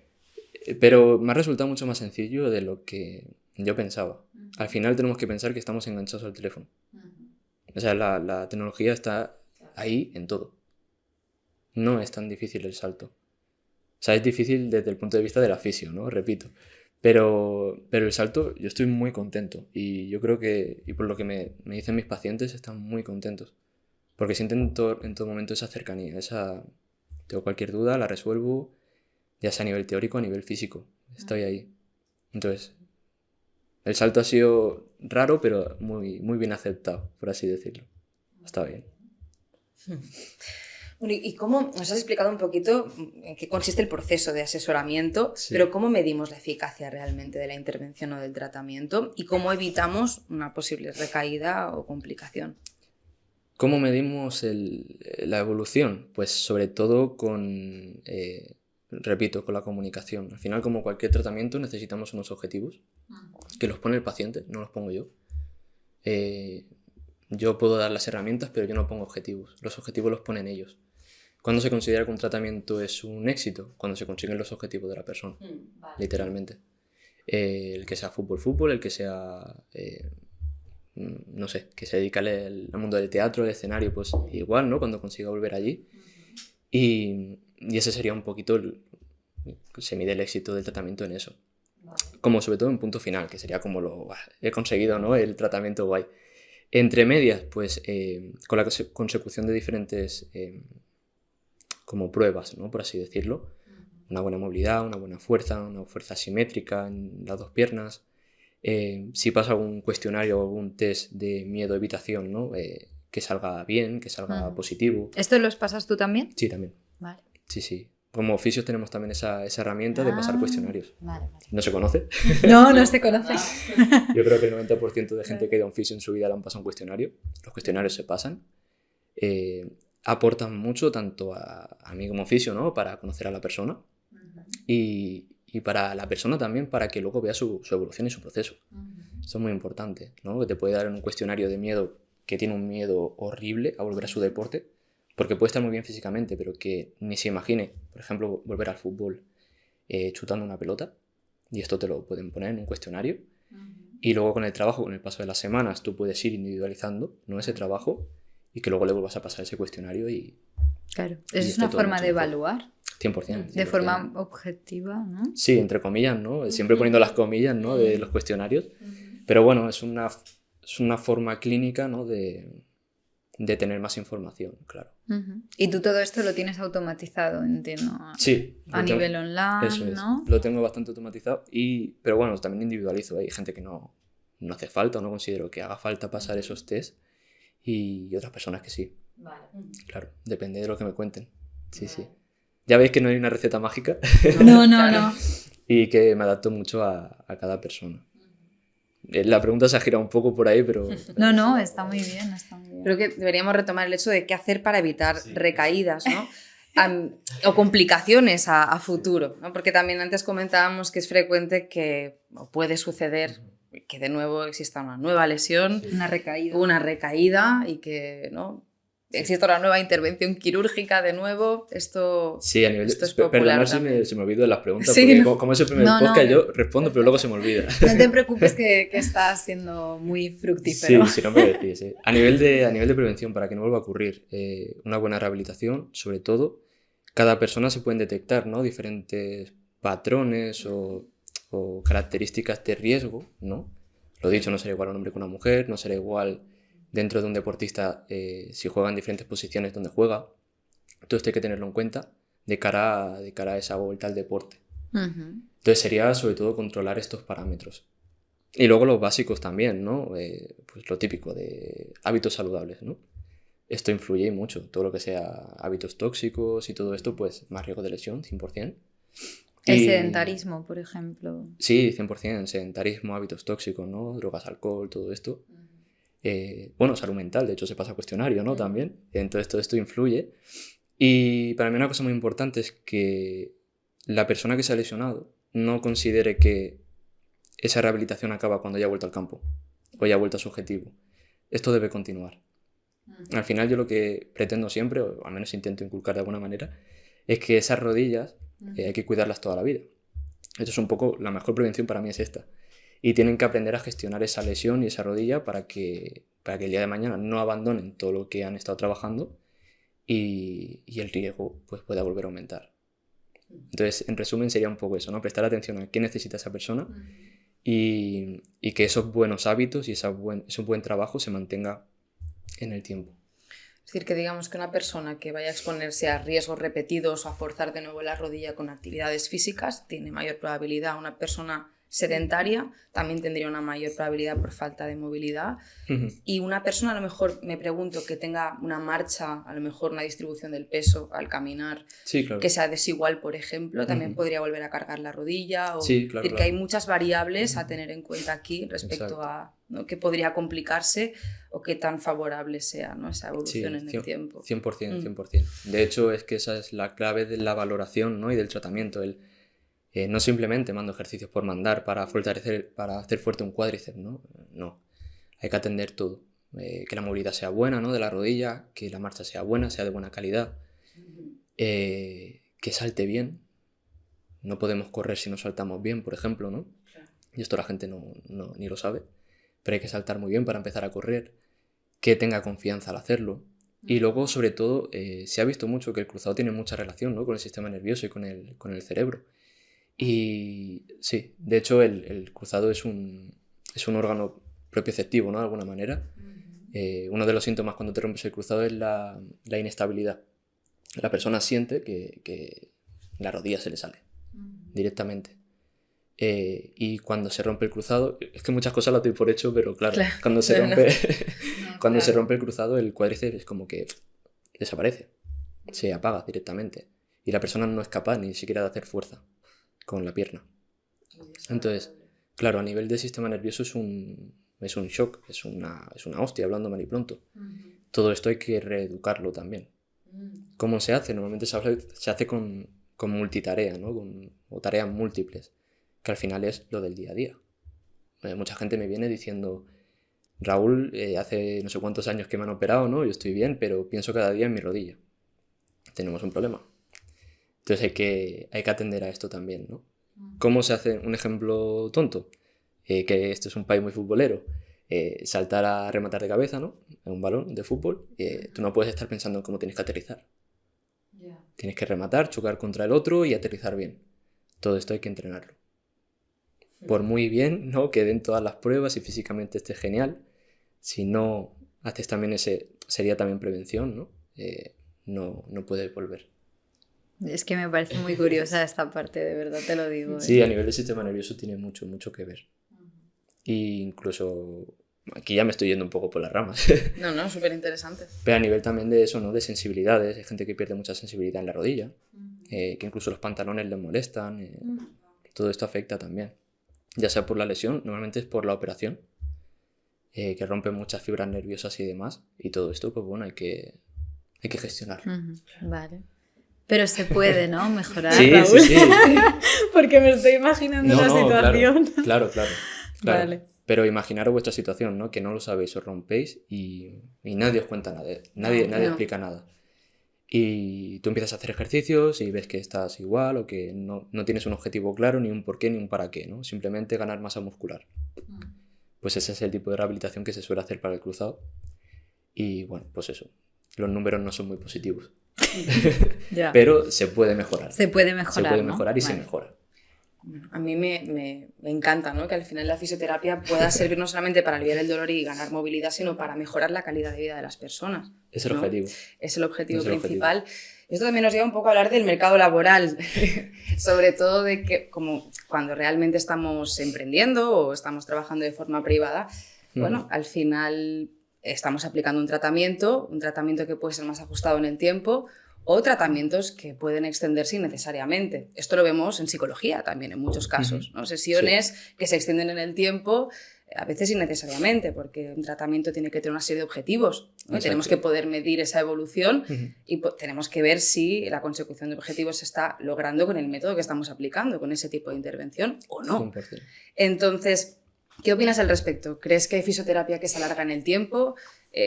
Pero me ha resultado mucho más sencillo de lo que yo pensaba. Al final tenemos que pensar que estamos enganchados al teléfono. O sea, la tecnología está ahí en todo. No es tan difícil el salto. O sea, es difícil desde el punto de vista de la fisio, ¿no? Repito. Pero el salto, yo estoy muy contento. Y yo creo que, y por lo que me dicen mis pacientes, están muy contentos. Porque sienten en todo momento esa cercanía. Tengo cualquier duda, la resuelvo, ya sea a nivel teórico o a nivel físico. Estoy ahí. Entonces, el salto ha sido raro, pero muy, muy bien aceptado, por así decirlo. Está bien. ¿Y cómo nos has explicado un poquito en qué consiste el proceso de asesoramiento, Sí. pero cómo medimos la eficacia realmente de la intervención o del tratamiento y cómo evitamos una posible recaída o complicación? ¿Cómo medimos la evolución? Pues sobre todo repito, con la comunicación. Al final, como cualquier tratamiento, necesitamos unos objetivos que los pone el paciente, no los pongo yo. Yo puedo dar las herramientas, pero yo no pongo objetivos. Los objetivos los ponen ellos. ¿Cuándo se considera que un tratamiento es un éxito? Cuando se consiguen los objetivos de la persona, Vale. literalmente. El que sea fútbol, el que sea, no sé, que se dedica al mundo del teatro, del escenario, pues igual, ¿no? Cuando consiga volver allí. Y ese sería un poquito, se mide el éxito del tratamiento en eso. Como sobre todo en punto final, que sería como he conseguido, ¿no? El tratamiento guay. Entre medias, pues con la consecución de diferentes como pruebas, ¿no? Por así decirlo. Una buena movilidad, una buena fuerza, una fuerza simétrica en las dos piernas. Si pasa algún cuestionario o algún test de miedo-evitación, ¿no? Que salga bien, que salga positivo. ¿Esto los pasas tú también? Sí, también. Vale. Sí. Como fisios tenemos también esa herramienta de pasar cuestionarios. Vale. ¿No se conoce? No se conoce. Yo creo que el 90% de gente que ha ido a un fisio en su vida le han pasado un cuestionario. Los cuestionarios se pasan. Aportan mucho tanto a mí como fisio, ¿no? Para conocer a la persona y para la persona también, para que luego vea su evolución y su proceso. Esto es muy importante, ¿no? Que te puede dar un cuestionario de miedo, que tiene un miedo horrible a volver a su deporte, porque puede estar muy bien físicamente, pero que ni se imagine, por ejemplo, volver al fútbol chutando una pelota, y esto te lo pueden poner en un cuestionario. Y luego con el trabajo, con el paso de las semanas, tú puedes ir individualizando, ¿no? Ese trabajo, y que luego le vuelvas a pasar ese cuestionario y... Claro, y es esté una todo forma mucho de mejor. evaluar. 100%. De forma objetiva, ¿no? Sí, entre comillas, ¿no? Siempre poniendo las comillas, ¿no? De los cuestionarios. Pero bueno, es una forma clínica, ¿no? De tener más información, claro. Y tú todo esto lo tienes automatizado, entiendo. Sí. A nivel online, eso es. ¿no? Lo tengo bastante automatizado. Pero bueno, también individualizo. Hay gente que no hace falta o no considero que haga falta pasar esos test. Y otras personas que sí. Vale. Claro, depende de lo que me cuenten. Sí, sí. Ya veis que no hay una receta mágica. No. Y que me adapto mucho a cada persona. La pregunta se ha girado un poco por ahí, pero... No, está muy bien, Creo que deberíamos retomar el hecho de qué hacer para evitar recaídas, ¿no? O complicaciones a futuro, ¿no? Porque también antes comentábamos que es frecuente que puede suceder que de nuevo exista una nueva lesión, una recaída y que, ¿no? Existe una nueva intervención quirúrgica de nuevo. Esto es popular. Perdonad si me olvido de las preguntas, porque como es el primer podcast yo respondo, pero luego se me olvida. No te preocupes que estás siendo muy fructífero. Sí, si no me decís. Sí. A nivel de prevención, para que no vuelva a ocurrir, una buena rehabilitación, sobre todo, cada persona se pueden detectar, ¿no? Diferentes patrones o características de riesgo, ¿no? Lo dicho, no será igual un hombre que una mujer, no será igual dentro de un deportista si juega en diferentes posiciones donde juega. Todo esto hay que tenerlo en cuenta de cara a esa vuelta al deporte. Entonces sería sobre todo controlar estos parámetros. Y luego los básicos también, ¿no? Pues lo típico de hábitos saludables, ¿no? Esto influye mucho. Todo lo que sea hábitos tóxicos y todo esto, pues más riesgo de lesión, 100%. El sedentarismo, por ejemplo. Sí, 100%. Sedentarismo, hábitos tóxicos, ¿no? Drogas, alcohol, todo esto. Bueno, salud mental, de hecho se pasa cuestionario, ¿no? También. Entonces todo esto influye. Y para mí una cosa muy importante es que la persona que se ha lesionado no considere que esa rehabilitación acaba cuando ya ha vuelto al campo o ya ha vuelto a su objetivo. Esto debe continuar. Al final yo lo que pretendo siempre, o al menos intento inculcar de alguna manera, es que esas rodillas hay que cuidarlas toda la vida. Esto es un poco, la mejor prevención para mí es esta. Y tienen que aprender a gestionar esa lesión y esa rodilla para que el día de mañana no abandonen todo lo que han estado trabajando y el riesgo pues, pueda volver a aumentar. Entonces, en resumen, sería un poco eso, ¿no? Prestar atención a qué necesita esa persona y que esos buenos hábitos y ese buen trabajo se mantenga en el tiempo. Es decir, que digamos que una persona que vaya a exponerse a riesgos repetidos o a forzar de nuevo la rodilla con actividades físicas tiene mayor probabilidad. Una persona sedentaria también tendría una mayor probabilidad por falta de movilidad. Y una persona, a lo mejor, me pregunto, que tenga una marcha, a lo mejor una distribución del peso al caminar, Sí, claro. que sea desigual, por ejemplo, también podría volver a cargar la rodilla. Sí, Es claro, decir, que hay muchas variables a tener en cuenta aquí respecto Exacto. a, ¿no?, que podría complicarse o qué tan favorable sea, ¿no?, esa Sí, evolución en el tiempo. 100%, 100%. De hecho, es que esa es la clave de la valoración, ¿no? Y del tratamiento. No simplemente mando ejercicios por mandar para hacer fuerte un cuádriceps, ¿no? No. Hay que atender todo. Que la movilidad sea buena, ¿no? De la rodilla, que la marcha sea buena, sea de buena calidad. Que salte bien. No podemos correr si no saltamos bien, por ejemplo, ¿no? Claro. Y esto la gente ni lo sabe. Pero hay que saltar muy bien para empezar a correr. Que tenga confianza al hacerlo. Y luego, sobre todo, se ha visto mucho que el cruzado tiene mucha relación, ¿no?, con el sistema nervioso y con el cerebro. Y sí, de hecho el cruzado es un órgano propioceptivo, ¿no?, de alguna manera. Uno de los síntomas cuando te rompes el cruzado es la inestabilidad. La persona siente que la rodilla se le sale directamente. Y cuando se rompe el cruzado, es que muchas cosas las doy por hecho, pero claro. Cuando se rompe se rompe el cruzado, el cuádriceps es como que desaparece, se apaga directamente. Y la persona no es capaz ni siquiera de hacer fuerza con la pierna. Entonces, claro, a nivel del sistema nervioso es un shock, es una hostia, hablando mal y pronto. Todo esto hay que reeducarlo también. ¿Cómo se hace? Normalmente se hace con multitarea, ¿no? O tareas múltiples, que al final es lo del día a día. Mucha gente me viene diciendo: Raúl, hace no sé cuántos años que me han operado, ¿no? Yo estoy bien, pero pienso cada día en mi rodilla. Tenemos un problema. Entonces hay que atender a esto también, ¿no? ¿Cómo se hace? Un ejemplo tonto, que este es un país muy futbolero. Saltar a rematar de cabeza, ¿no?, en un balón de fútbol. Tú no puedes estar pensando en cómo tienes que aterrizar. Tienes que rematar, chocar contra el otro y aterrizar bien. Todo esto hay que entrenarlo. Por muy bien, ¿no?, que den todas las pruebas y físicamente esté genial, si no haces también sería también prevención, ¿no? No puedes volver. Es que me parece muy curiosa esta parte, de verdad te lo digo. Sí, a nivel del sistema nervioso tiene mucho, mucho que ver. Y incluso, aquí ya me estoy yendo un poco por las ramas. No, súper interesante. Pero a nivel también de eso, ¿no?, de sensibilidades. Hay gente que pierde mucha sensibilidad en la rodilla, que incluso los pantalones les molestan. Todo esto afecta también. Ya sea por la lesión, normalmente es por la operación, que rompe muchas fibras nerviosas y demás. Y todo esto, pues bueno, hay que gestionarlo. Vale. Pero se puede, ¿no?, mejorar, Sí, Raúl. sí. Porque me estoy imaginando la situación. Claro. Vale. Pero imaginaros vuestra situación, ¿no?, que no lo sabéis, os rompéis y nadie os cuenta nada. Nadie explica nada. Y tú empiezas a hacer ejercicios y ves que estás igual o que no tienes un objetivo claro, ni un por qué, ni un para qué, ¿no? Simplemente ganar masa muscular. Pues ese es el tipo de rehabilitación que se suele hacer para el cruzado. Y bueno, pues eso. Los números no son muy positivos. Ya. Pero se puede mejorar. Se puede mejorar, Se puede ¿no? mejorar y Vale. se mejora. A mí me encanta, ¿no?, que al final la fisioterapia pueda servir no solamente para aliviar el dolor y ganar movilidad, sino para mejorar la calidad de vida de las personas. Es el ¿no? objetivo. Es el objetivo Es el principal. Esto también nos lleva un poco a hablar del mercado laboral, sobre todo de que como cuando realmente estamos emprendiendo o estamos trabajando de forma privada, bueno, al final estamos aplicando un tratamiento que puede ser más ajustado en el tiempo, o tratamientos que pueden extenderse innecesariamente. Esto lo vemos en psicología también en muchos casos, ¿no? Sesiones que se extienden en el tiempo, a veces innecesariamente, porque un tratamiento tiene que tener una serie de objetivos, ¿no? Tenemos que poder medir esa evolución y tenemos que ver si la consecución de objetivos se está logrando con el método que estamos aplicando, con ese tipo de intervención o no. 100%. Entonces, ¿qué opinas al respecto? ¿Crees que hay fisioterapia que se alarga en el tiempo?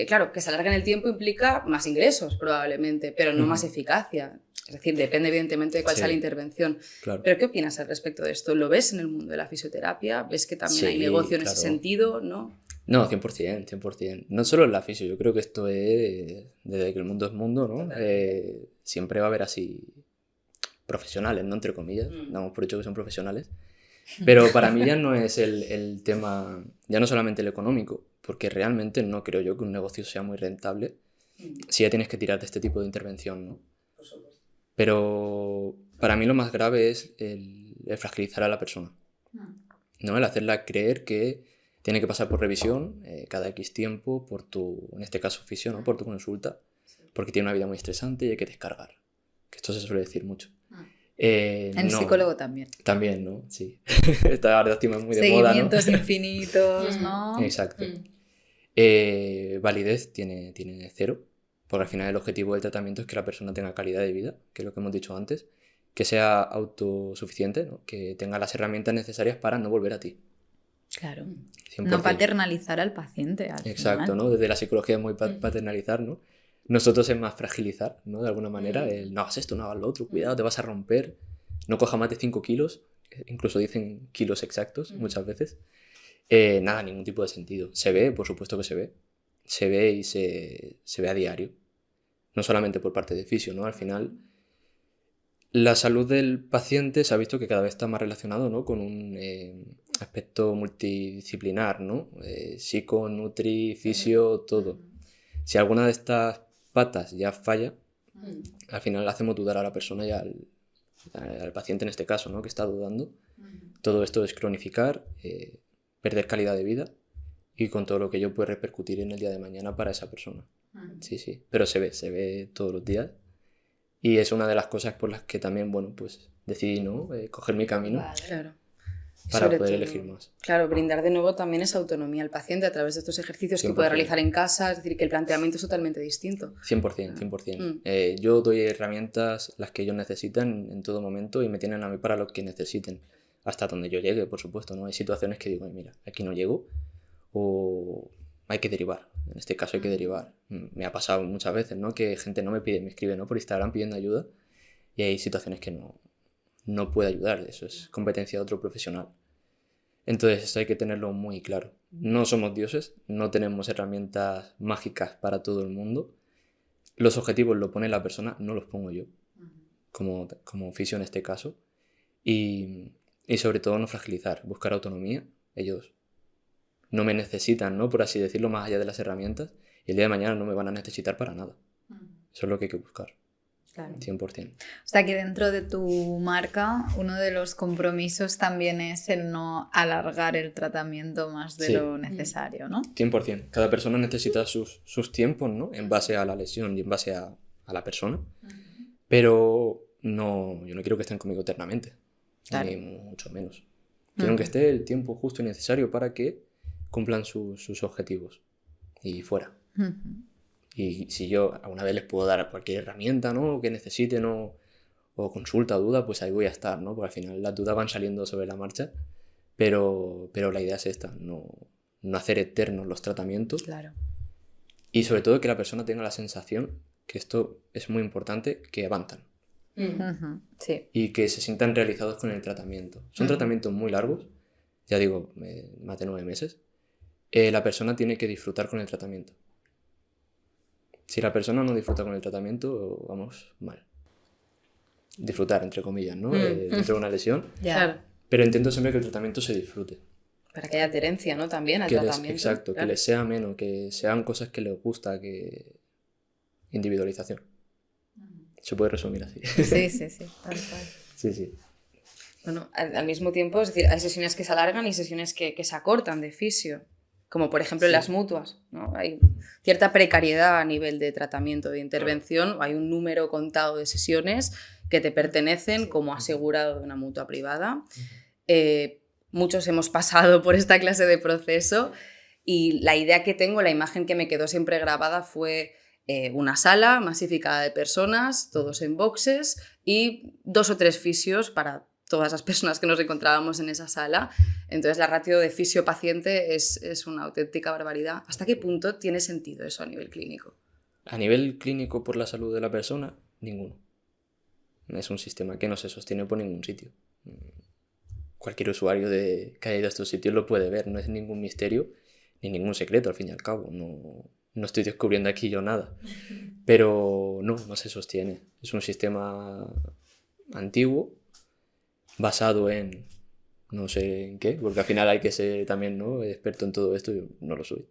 Claro, que se alarga en el tiempo implica más ingresos probablemente, pero no más eficacia. Es decir, depende evidentemente de cuál sea la intervención. Claro. Pero ¿qué opinas al respecto de esto? ¿Lo ves en el mundo de la fisioterapia? ¿Ves que también hay negocio en ese sentido? ¿No? No, 100%, 100%. No solo en la fisio, yo creo que esto es, desde que el mundo es mundo, ¿no? Siempre va a haber así profesionales, ¿no?, entre comillas. Damos por hecho que son profesionales. Pero para mí ya no es el tema, ya no solamente el económico, porque realmente no creo yo que un negocio sea muy rentable si ya tienes que tirar de este tipo de intervención, ¿no? Por supuesto. Pero para mí lo más grave es el fragilizar a la persona. ¿no? El hacerla creer que tiene que pasar por revisión cada X tiempo por tu, en este caso fisio, ¿no? Por tu consulta, porque tiene una vida muy estresante y hay que descargar. Que esto se suele decir mucho. En no, psicólogo también. También, ¿no? Sí. Esta autoestima es muy de moda, ¿no? Seguimientos infinitos, ¿no? Exacto. Validez tiene 0, porque al final el objetivo del tratamiento es que la persona tenga calidad de vida, que es lo que hemos dicho antes, que sea autosuficiente, ¿no? Que tenga las herramientas necesarias para no volver a ti. Claro. 100%. No paternalizar al paciente. Exacto, final. ¿no? Desde la psicología es muy paternalizar, ¿no? Nosotros es más fragilizar, ¿no? De alguna manera, el no hagas esto, no hagas lo otro, cuidado, te vas a romper, no coja más de 5 kilos, incluso dicen kilos exactos muchas veces. Nada, ningún tipo de sentido. Se ve, por supuesto que se ve y se ve a diario. No solamente por parte de fisio, ¿no? Al final, la salud del paciente se ha visto que cada vez está más relacionado, ¿no? Con un aspecto multidisciplinar, ¿no? Psico, nutri, fisio, todo. Si alguna de estas patas ya falla, al final hacemos dudar a la persona y al paciente en este caso, ¿no? Que está dudando. Todo esto es cronificar, perder calidad de vida y con todo lo que ello puede repercutir en el día de mañana para esa persona. Sí, pero se ve todos los días y es una de las cosas por las que también, bueno, pues decidí, ¿no? Coger mi camino. Vale. Claro. Para Sobre poder todo, elegir más. Claro, brindar de nuevo también esa autonomía al paciente a través de estos ejercicios que 100%. puede realizar en casa, es decir, que el planteamiento es totalmente distinto. 100%, 100%. Yo doy herramientas las que ellos necesitan en todo momento y me tienen a mí para lo que necesiten, hasta donde yo llegue, por supuesto, ¿no? Hay situaciones que digo, mira, aquí no llego o hay que derivar, en este caso hay que derivar. Me ha pasado muchas veces, ¿no? Que gente no me escribe, ¿no? Por Instagram pidiendo ayuda y hay situaciones que no puede ayudar, eso es competencia de otro profesional. Entonces esto hay que tenerlo muy claro. No somos dioses, no tenemos herramientas mágicas para todo el mundo. Los objetivos los pone la persona, no los pongo yo, como fisio en este caso. Y sobre todo no fragilizar, buscar autonomía. Ellos no me necesitan, ¿no? Por así decirlo, más allá de las herramientas. Y el día de mañana no me van a necesitar para nada. Eso es lo que hay que buscar. Claro. 100%. O sea que dentro de tu marca, uno de los compromisos también es el no alargar el tratamiento más de lo necesario, ¿no? 100%. Cada persona necesita sus tiempos, ¿no? En base a la lesión y en base a la persona. Pero yo no quiero que estén conmigo eternamente. Claro. Ni mucho menos. Quiero que esté el tiempo justo y necesario para que cumplan sus objetivos. Y fuera. Y si yo alguna vez les puedo dar cualquier herramienta, ¿no? Que necesiten o consulta o duda, pues ahí voy a estar, ¿no? Porque al final las dudas van saliendo sobre la marcha, pero la idea es esta, no hacer eternos los tratamientos. Claro. Y sobre todo que la persona tenga la sensación, que esto es muy importante, que avanzan. Sí. Y que se sientan realizados con el tratamiento. Son tratamientos muy largos, ya digo, más de 9 meses. La persona tiene que disfrutar con el tratamiento. Si la persona no disfruta con el tratamiento, vamos mal. Disfrutar, entre comillas, ¿no? Dentro de una lesión. Claro. Pero intento siempre que el tratamiento se disfrute. Para que haya adherencia, ¿no? También al tratamiento. Exacto, claro. Que les sea ameno, que sean cosas que les gusta, que... Individualización. Se puede resumir así. Sí, tal cual. Sí. Bueno, al mismo tiempo, es decir, hay sesiones que se alargan y sesiones que se acortan de fisio. Como por ejemplo en las mutuas, ¿no? Hay cierta precariedad a nivel de tratamiento, de intervención, hay un número contado de sesiones que te pertenecen como asegurado de una mutua privada. Muchos hemos pasado por esta clase de proceso y la idea que tengo, la imagen que me quedó siempre grabada fue una sala masificada de personas, todos en boxes y 2 o 3 fisios para todas las personas que nos encontrábamos en esa sala. Entonces la ratio de fisio-paciente es una auténtica barbaridad. ¿Hasta qué punto tiene sentido eso a nivel clínico? A nivel clínico por la salud de la persona, ninguno. Es un sistema que no se sostiene por ningún sitio. Cualquier usuario que haya ido a estos sitios lo puede ver, no es ningún misterio ni ningún secreto al fin y al cabo. No estoy descubriendo aquí yo nada. Pero no se sostiene. Es un sistema antiguo, basado en no sé en qué, porque al final hay que ser también, ¿no? Experto en todo esto, yo no lo soy.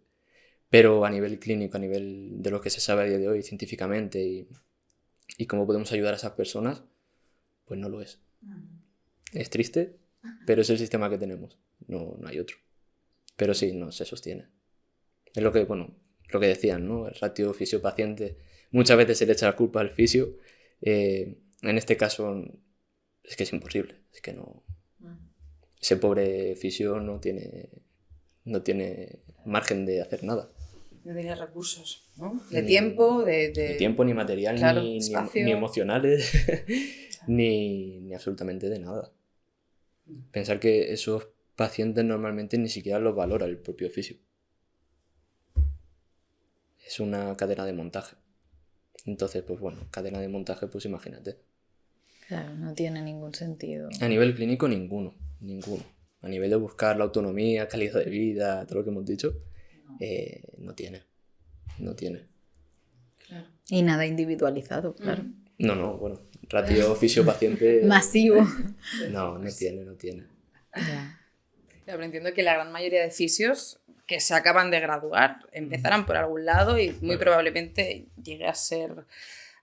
Pero a nivel clínico, a nivel de lo que se sabe a día de hoy científicamente y cómo podemos ayudar a esas personas, pues no lo es. Es triste, pero es el sistema que tenemos, no hay otro. Pero sí, no se sostiene. Es lo que, bueno, lo que decían, ¿no? El ratio fisio-paciente, muchas veces se le echa la culpa al fisio. En este caso es que es imposible, es que no. Ese pobre fisio no tiene margen de hacer nada. No tiene recursos, ¿no? De tiempo, Ni tiempo, ni material, claro, ni emocionales, ni absolutamente de nada. Pensar que esos pacientes normalmente ni siquiera los valora el propio fisio. Es una cadena de montaje. Entonces, pues bueno, cadena de montaje, pues imagínate. Claro, no tiene ningún sentido. A nivel clínico, ninguno. A nivel de buscar la autonomía, calidad de vida, todo lo que hemos dicho, no tiene. Claro. Y nada individualizado, claro. No, bueno, ratio fisio-paciente... Masivo. No tiene. Ya. Claro, pero entiendo que la gran mayoría de fisios que se acaban de graduar empezarán por algún lado y muy probablemente llegue a ser a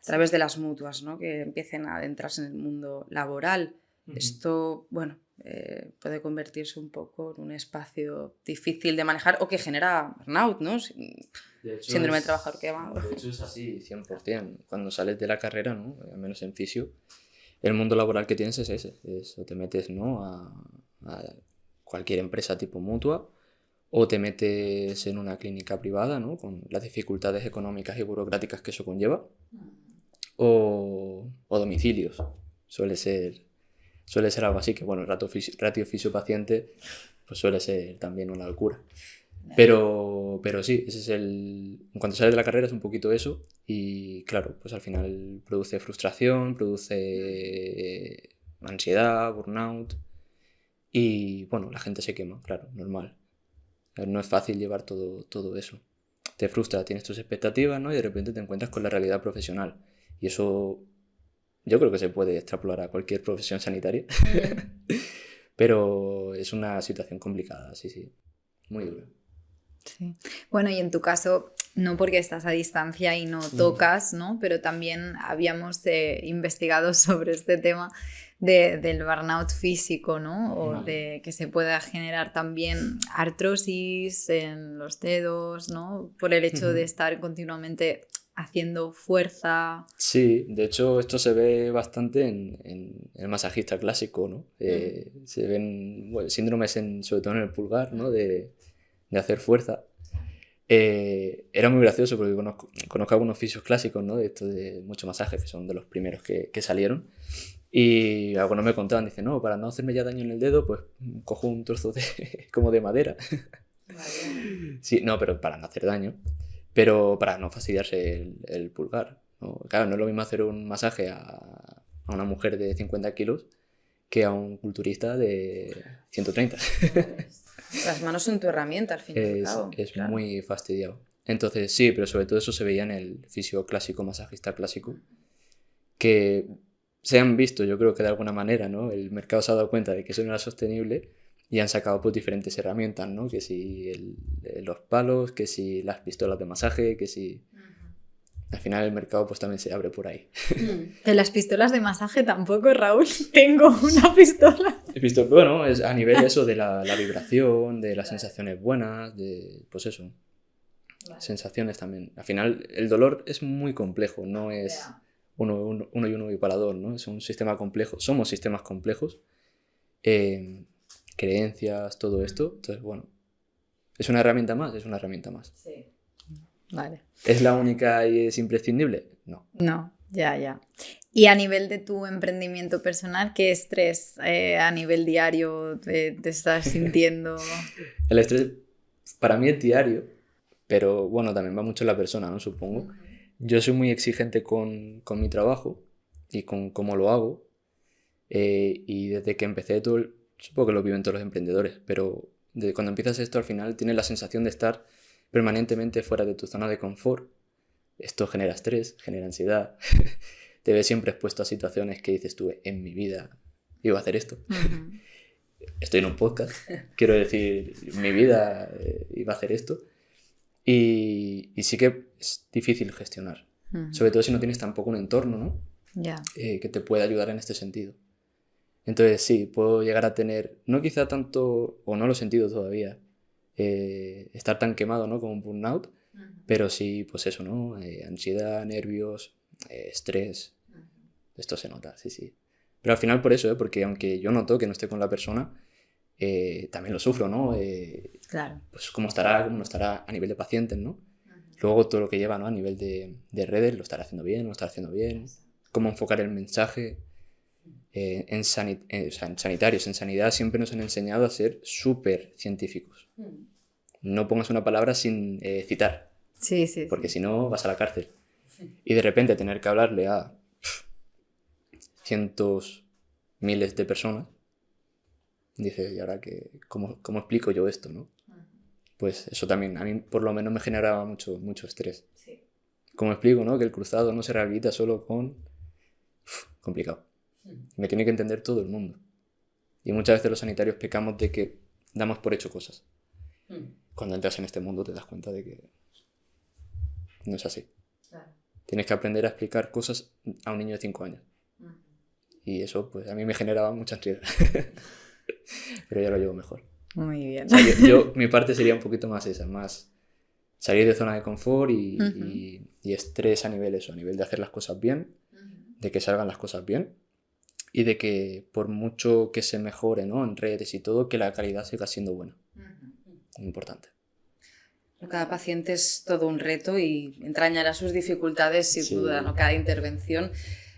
través de las mutuas, ¿no? Que empiecen a adentrarse en el mundo laboral. Esto, bueno, puede convertirse un poco en un espacio difícil de manejar o que genera burnout, ¿no? Síndrome de trabajador quemado. De hecho es así, 100%. Cuando sales de la carrera, ¿no? Al menos en fisio, el mundo laboral que tienes es ese. O te metes, ¿no? a cualquier empresa tipo mutua, o te metes en una clínica privada, ¿no? Con las dificultades económicas y burocráticas que eso conlleva, o domicilios. Suele ser algo así, que bueno, el ratio fisio-paciente pues suele ser también una locura. Pero sí, ese es en cuanto sales de la carrera es un poquito eso, y claro, pues al final produce frustración, produce ansiedad, burnout, y bueno, la gente se quema, claro, normal. No es fácil llevar todo eso. Te frustra, tienes tus expectativas, ¿no? Y de repente te encuentras con la realidad profesional. Y eso yo creo que se puede extrapolar a cualquier profesión sanitaria. Pero es una situación complicada, sí. Muy dura. Sí. Bueno, y en tu caso, no porque estás a distancia y no tocas, ¿no? Pero también habíamos investigado sobre este tema del burnout físico, ¿no? O de que se pueda generar también artrosis en los dedos, ¿no? Por el hecho de estar continuamente haciendo fuerza. Sí, de hecho esto se ve bastante en el masajista clásico, ¿no? Se ven síndromes sobre todo en el pulgar, ¿no? De hacer fuerza. Era muy gracioso porque conozco algunos fisios clásicos, ¿no? De esto de mucho masaje, que son de los primeros que salieron. Y algunos me contaban, dicen, no, para no hacerme ya daño en el dedo, pues cojo un trozo como de madera. Sí, no, pero para no hacer daño. Pero para no fastidiarse el pulgar, ¿no? Claro, no es lo mismo hacer un masaje a una mujer de 50 kilos que a un culturista de 130. Las manos son tu herramienta, al fin y al cabo. Es claro. Muy fastidiado. Entonces, sí, pero sobre todo eso se veía en el fisio clásico, masajista clásico, que se han visto, yo creo que de alguna manera, ¿no? El mercado se ha dado cuenta de que eso no era sostenible y han sacado pues diferentes herramientas, ¿no? Que si los palos, que si las pistolas de masaje, que si... Al final el mercado pues también se abre por ahí. De las pistolas de masaje tampoco, Raúl. Tengo una pistola. Bueno, es a nivel eso de la vibración, de las sensaciones buenas, de pues eso. Sensaciones también. Al final el dolor es muy complejo, no es uno y uno igual a dos, ¿no? Es un sistema complejo. Somos sistemas complejos. Creencias, todo esto. Entonces, bueno, ¿es una herramienta más? Es una herramienta más. Sí. Vale. ¿Es la única y es imprescindible? No. No, ya. Y a nivel de tu emprendimiento personal, ¿qué estrés a nivel diario te estás sintiendo? El estrés para mí es diario, pero bueno, también va mucho en la persona, ¿no? Supongo. Yo soy muy exigente con mi trabajo y con cómo lo hago. Y desde que empecé supongo que lo viven todos los emprendedores, pero desde cuando empiezas esto al final tienes la sensación de estar permanentemente fuera de tu zona de confort. Esto genera estrés, genera ansiedad. Te ves siempre expuesto a situaciones que dices tú, en mi vida iba a hacer esto. Estoy en un podcast, quiero decir, en mi vida iba a hacer esto. Y sí que es difícil gestionar. Sobre todo si no tienes tampoco un entorno, ¿no? Ya. Que te pueda ayudar en este sentido. Entonces sí, puedo llegar a tener, no quizá tanto, o no lo he sentido todavía, estar tan quemado, ¿no? Como un burnout, pero sí, pues eso, ¿no? Ansiedad, nervios, estrés, esto se nota, sí, sí. Pero al final por eso, porque aunque yo noto que no esté con la persona, también lo sufro, ¿no? Claro. Pues cómo estará, cómo no estará a nivel de pacientes, ¿no? Luego todo lo que lleva, ¿no? A nivel de redes, lo estará haciendo bien, no lo estará haciendo bien, cómo enfocar el mensaje. O sea, en sanitarios, en sanidad siempre nos han enseñado a ser súper científicos. No pongas una palabra sin citar, Sí, sí. porque si no vas a la cárcel. Y de repente tener que hablarle a cientos, miles de personas, dices, ¿y ahora cómo explico yo esto, no? Pues eso también, a mí por lo menos me generaba mucho estrés. Sí. ¿Cómo explico, no? Que el cruzado no se rehabilita solo con... complicado. Me tiene que entender todo el mundo. Y muchas veces los sanitarios pecamos de que damos por hecho cosas. Cuando entras en este mundo te das cuenta de que no es así. Claro. Tienes que aprender a explicar cosas a un niño de 5 años. Y eso, pues a mí me generaba mucha ansiedad. Pero ya lo llevo mejor. Muy bien. O sea, mi parte sería un poquito más esa, más salir de zona de confort y estrés a nivel eso, a nivel de hacer las cosas bien, de que salgan las cosas bien y de que por mucho que se mejore, ¿no? En redes y todo, que la calidad siga siendo buena. Importante. Cada paciente es todo un reto y entrañará sus dificultades sin Sí. duda, ¿no? Cada intervención.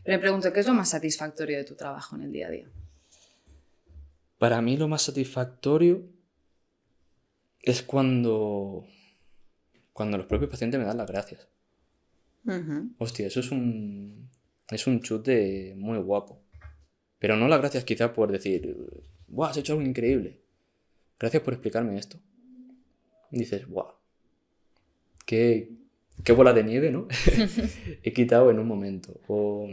Pero me pregunto, ¿qué es lo más satisfactorio de tu trabajo en el día a día? Para mí lo más satisfactorio es cuando los propios pacientes me dan las gracias. Hostia, eso es un chute muy guapo. Pero no las gracias quizá por decir, ¡buah, has hecho algo increíble! Gracias por explicarme esto. Y dices, ¡buah! Qué bola de nieve, ¿no? He quitado en un momento. O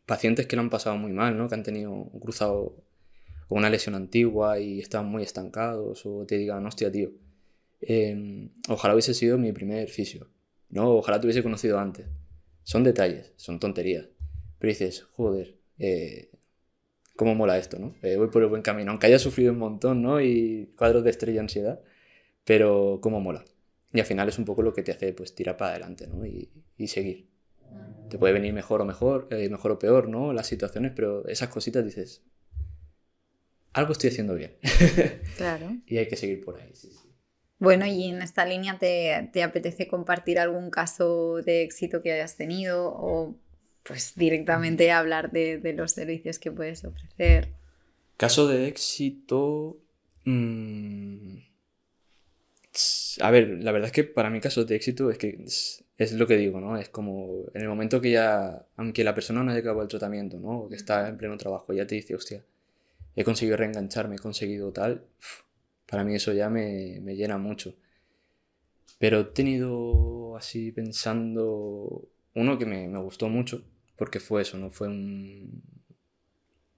pacientes que lo han pasado muy mal, ¿no? Que han tenido un cruzado o una lesión antigua y están muy estancados. O te digan, hostia, tío, ojalá hubiese sido mi primer fisio, ¿no? Ojalá te hubiese conocido antes. Son detalles, son tonterías. Pero dices, joder, cómo mola esto, ¿no? Voy por el buen camino. Aunque haya sufrido un montón, ¿no? Y cuadros de estrés y ansiedad, pero cómo mola. Y al final es un poco lo que te hace, pues, tirar para adelante, ¿no? Y seguir. Te puede venir mejor o peor, ¿no? Las situaciones, pero esas cositas dices, algo estoy haciendo bien. Claro. Y hay que seguir por ahí, sí, sí. Bueno, y en esta línea ¿te apetece compartir algún caso de éxito que hayas tenido o pues directamente hablar de los servicios que puedes ofrecer? Caso de éxito... A ver, la verdad es que para mí casos de éxito es que es lo que digo, ¿no? Es como en el momento que ya, aunque la persona no haya acabado el tratamiento, ¿no? O que está en pleno trabajo, ya te dice, hostia, he conseguido reengancharme, he conseguido tal, para mí eso ya me llena mucho. Pero he tenido así pensando uno que me gustó mucho, porque fue eso, ¿no?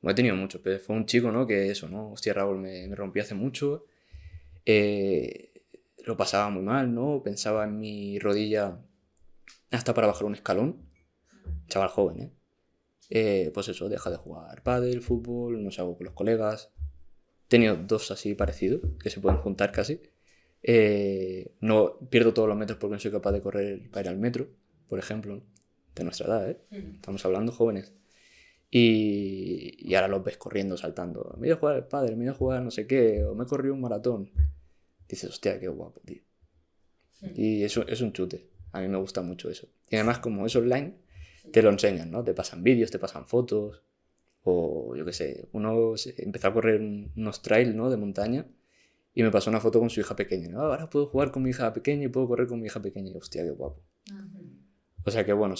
No he tenido mucho, pero fue un chico, ¿no? Que eso, ¿no? Hostia, Raúl, me rompí hace mucho. Lo pasaba muy mal, ¿no? Pensaba en mi rodilla hasta para bajar un escalón. Chaval joven, pues eso, deja de jugar pádel, fútbol, no salgo con los colegas. He tenido dos así parecidos, que se pueden juntar casi. No pierdo todos los metros porque no soy capaz de correr para ir al metro, por ejemplo, de nuestra edad, Estamos hablando jóvenes. Y ahora los ves corriendo, saltando. Me voy a jugar al pádel, me voy a jugar no sé qué, o me he corrido un maratón. Dices, hostia, qué guapo, tío. Y eso es un chute. A mí me gusta mucho eso. Y además, como es online, te lo enseñan, ¿no? Te pasan vídeos, te pasan fotos. O yo qué sé, empezó a correr unos trails, ¿no? De montaña. Y me pasó una foto con su hija pequeña, ¿no? Ahora puedo jugar con mi hija pequeña y puedo correr con mi hija pequeña. Y hostia, qué guapo. O sea que bueno,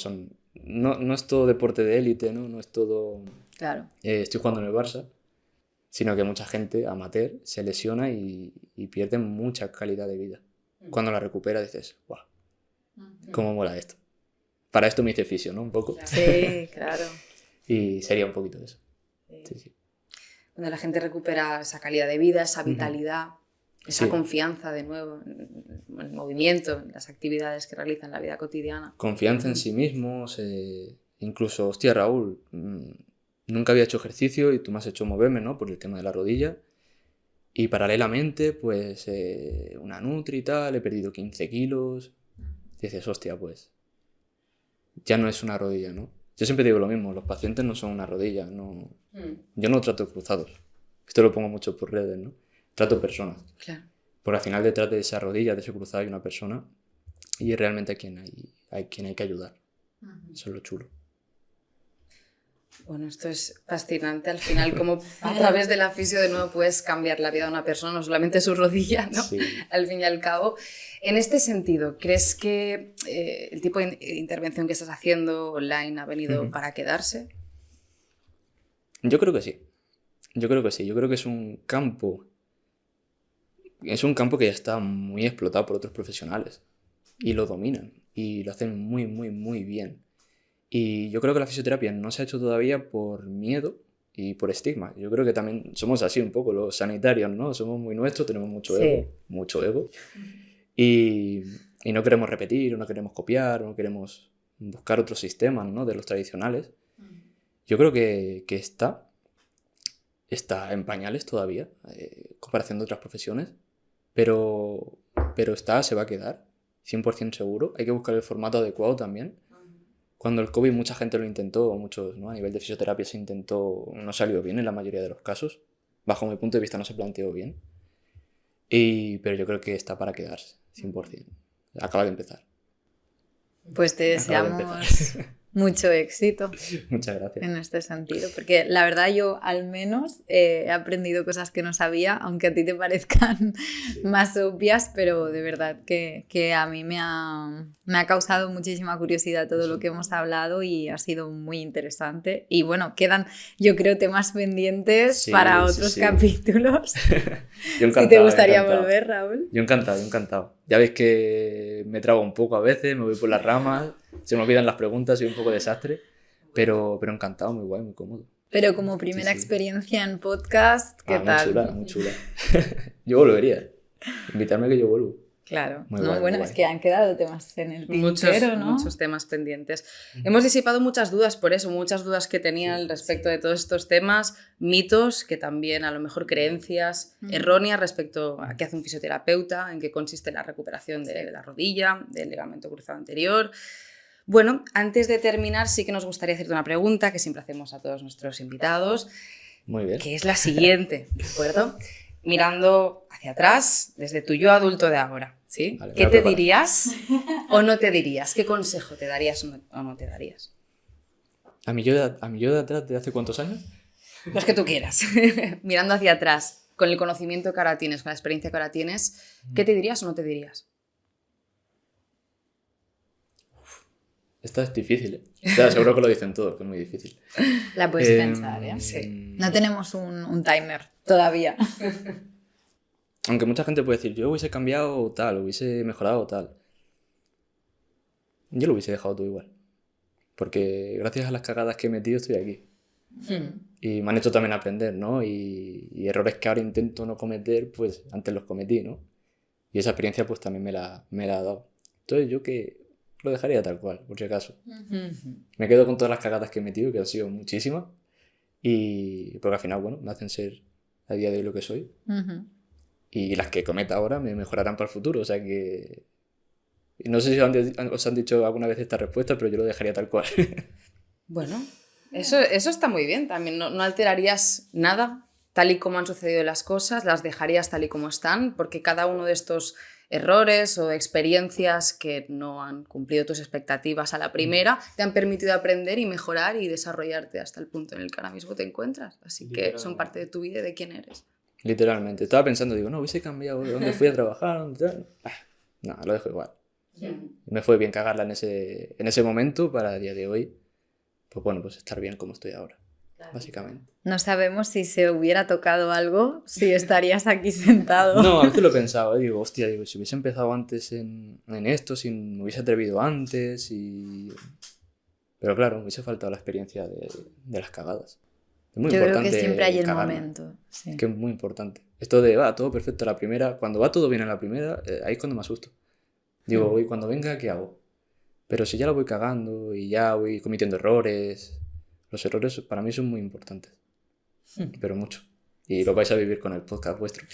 no es todo deporte de élite, ¿no? No es todo... Claro. Estoy jugando en el Barça. Sino que mucha gente amateur se lesiona y pierde mucha calidad de vida. Cuando la recupera dices, guau, cómo mola esto. Para esto me hice fisio, ¿no? Un poco. Sí, claro. Y sería un poquito eso. Sí, sí. Cuando la gente recupera esa calidad de vida, esa vitalidad, esa Sí. confianza de nuevo en el movimiento, en las actividades que realizan en la vida cotidiana. Confianza en sí mismos, incluso, hostia, Raúl, nunca había hecho ejercicio y tú me has hecho moverme, ¿no? Por el tema de la rodilla. Y paralelamente, pues, una nutri y tal, he perdido 15 kilos. Y dices, hostia, pues, ya no es una rodilla, ¿no? Yo siempre digo lo mismo, los pacientes no son una rodilla, no. Yo no trato cruzados. Esto lo pongo mucho por redes, ¿no? Trato personas. Claro. Porque al final detrás de esa rodilla, de ese cruzado, hay una persona y es realmente a quien hay que ayudar. Eso es lo chulo. Bueno, esto es fascinante. Al final, como a través de la fisio de nuevo puedes cambiar la vida de una persona, no solamente su rodilla, ¿no? Sí. Al fin y al cabo. En este sentido, ¿crees que el tipo de intervención que estás haciendo online ha venido para quedarse? Yo creo que sí. Yo creo que sí. Yo creo que es un campo que ya está muy explotado por otros profesionales y lo dominan y lo hacen muy, muy, muy bien. Y yo creo que la fisioterapia no se ha hecho todavía por miedo y por estigma. Yo creo que también somos así un poco los sanitarios, ¿no? Somos muy nuestros, tenemos mucho ego. Y no queremos repetir, no queremos copiar, no queremos buscar otros sistemas, ¿no? De los tradicionales. Yo creo que está en pañales todavía, en comparación de otras profesiones, pero se va a quedar, 100% seguro. Hay que buscar el formato adecuado también. Cuando el COVID mucha gente lo intentó, muchos, ¿no? A nivel de fisioterapia se intentó, no salió bien en la mayoría de los casos. Bajo mi punto de vista no se planteó bien. Pero yo creo que está para quedarse, 100%. Acaba de empezar. Pues te deseamos mucho éxito. Muchas gracias. En este sentido, porque la verdad yo al menos he aprendido cosas que no sabía, aunque a ti te parezcan más obvias, pero de verdad que a mí me ha causado muchísima curiosidad todo lo que hemos hablado y ha sido muy interesante. Y bueno, quedan yo creo temas pendientes para otros capítulos. Yo encantado, si te gustaría volver, Raúl. Yo encantado. Ya ves que me trago un poco a veces, me voy por las ramas, se me olvidan las preguntas, soy un poco desastre, pero encantado, muy guay, muy cómodo. Pero como primera experiencia en podcast, ¿qué tal? Muy chula. Yo volvería. Invitarme que yo vuelvo. Claro. Muy guay, es que han quedado temas en el tintero, ¿no? Muchos temas pendientes. Hemos disipado muchas dudas por eso, muchas dudas que tenían respecto de todos estos temas, mitos, que también a lo mejor creencias erróneas respecto a qué hace un fisioterapeuta, en qué consiste la recuperación de la rodilla, del ligamento cruzado anterior. Bueno, antes de terminar sí que nos gustaría hacerte una pregunta que siempre hacemos a todos nuestros invitados. Muy bien. Que es la siguiente, ¿de acuerdo? Mirando hacia atrás, desde tu yo adulto de ahora, ¿sí? Vale, ¿qué te dirías o no te dirías? ¿Qué consejo te darías o no te darías? ¿A mi yo de atrás de hace cuántos años? Los que tú quieras. Mirando hacia atrás, con el conocimiento que ahora tienes, con la experiencia que ahora tienes, ¿qué te dirías o no te dirías? Esta es difícil, ¿eh? Claro, seguro que lo dicen todos, que es muy difícil. La puedes pensar, ¿eh? Sí. No tenemos un timer todavía. Aunque mucha gente puede decir, yo hubiese cambiado tal, hubiese mejorado tal. Yo lo hubiese dejado todo igual. Porque gracias a las cagadas que he metido estoy aquí. Y me han hecho también aprender, ¿no? Y errores que ahora intento no cometer, pues antes los cometí, ¿no? Y esa experiencia pues también me la ha dado. Entonces yo que lo dejaría tal cual, por si acaso. Me quedo con todas las cagadas que he metido, que han sido muchísimas. Y porque al final, bueno, me hacen ser a día de hoy lo que soy. Y las que cometa ahora me mejorarán para el futuro. O sea que... No sé si os han dicho alguna vez esta respuesta, pero yo lo dejaría tal cual. Bueno, eso está muy bien. También no alterarías nada tal y como han sucedido las cosas, las dejarías tal y como están, porque cada uno de estos errores o experiencias que no han cumplido tus expectativas a la primera te han permitido aprender y mejorar y desarrollarte hasta el punto en el que ahora mismo te encuentras. Así que son parte de tu vida y de quién eres. Literalmente. Estaba pensando, digo, no, hubiese cambiado de dónde fui a trabajar, no, lo dejo igual. Me fue bien cagarla en ese momento para el día de hoy, pues bueno, pues estar bien como estoy ahora, básicamente. No sabemos si se hubiera tocado algo, si estarías aquí sentado. No, a veces lo he pensado, digo, hostia, si hubiese empezado antes en esto, si me hubiese atrevido antes Pero claro, me hubiese faltado la experiencia de las cagadas. Es muy importante. Yo creo que siempre hay el momento. Sí. Es que es muy importante. Esto de va todo perfecto a la primera, cuando va todo bien a la primera, ahí es cuando me asusto. Digo, cuando venga, ¿qué hago? Pero si ya lo voy cagando y ya voy cometiendo errores, Los errores para mí son muy importantes, pero mucho. Y lo vais a vivir con el podcast vuestro.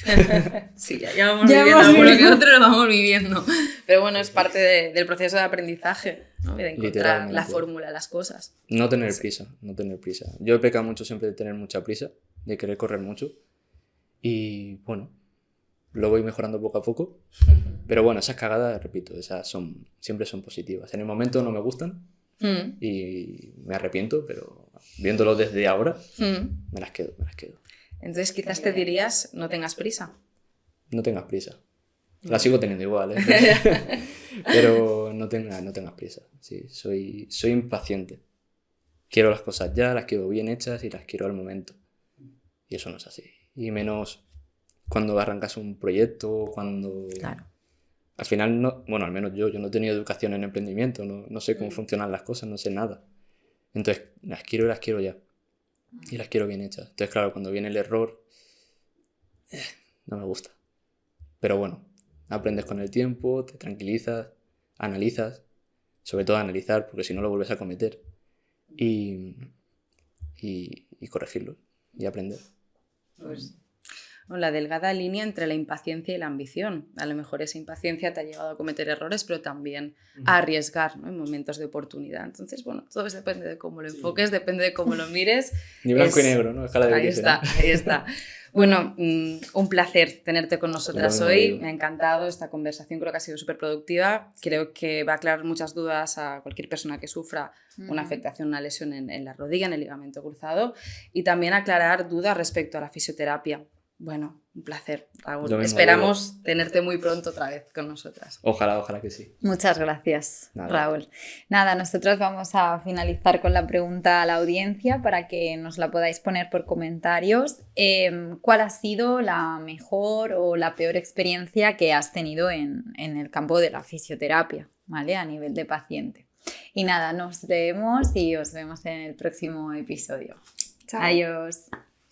Sí, ya vamos viviendo, alguno que otro lo vamos viviendo. Pero bueno, es parte del proceso de aprendizaje, ¿no? De encontrar la fórmula, las cosas. No tener prisa, no tener prisa. Yo he pecado mucho siempre de tener mucha prisa, de querer correr mucho. Y bueno, lo voy mejorando poco a poco. Pero bueno, esas cagadas, repito, siempre son positivas. En el momento no me gustan y me arrepiento, pero viéndolo desde ahora, me las quedo. Entonces quizás te dirías, no tengas prisa. No tengas prisa. La sigo teniendo igual, ¿eh? Pero no tengas prisa. Sí, soy impaciente. Quiero las cosas ya, las quiero bien hechas y las quiero al momento. Y eso no es así. Y menos cuando arrancas un proyecto, cuando... Claro. Al final, no, bueno, al menos yo no he tenido educación en emprendimiento, no sé cómo funcionan las cosas, no sé nada. Entonces, las quiero ya. Y las quiero bien hechas. Entonces, claro, cuando viene el error, no me gusta. Pero bueno, aprendes con el tiempo, te tranquilizas, analizas, sobre todo analizar, porque si no lo vuelves a cometer, y corregirlo y aprender. Pues la delgada línea entre la impaciencia y la ambición. A lo mejor esa impaciencia te ha llevado a cometer errores, pero también a arriesgar, ¿no? En momentos de oportunidad. Entonces, bueno, todo depende de cómo lo enfoques, depende de cómo lo mires. Ni blanco y negro, ¿no? Ahí está. Bueno, un placer tenerte con nosotras hoy. Me ha encantado esta conversación, creo que ha sido súper productiva. Creo que va a aclarar muchas dudas a cualquier persona que sufra una afectación, una lesión en la rodilla, en el ligamento cruzado, y también aclarar dudas respecto a la fisioterapia. Bueno, un placer, Raúl. Esperamos tenerte muy pronto otra vez con nosotras. Ojalá que sí. Muchas gracias, Raúl. Nada, nosotros vamos a finalizar con la pregunta a la audiencia para que nos la podáis poner por comentarios. ¿Cuál ha sido la mejor o la peor experiencia que has tenido en el campo de la fisioterapia, ¿vale? A nivel de paciente. Y nada, nos vemos y os vemos en el próximo episodio. Chao. Adiós.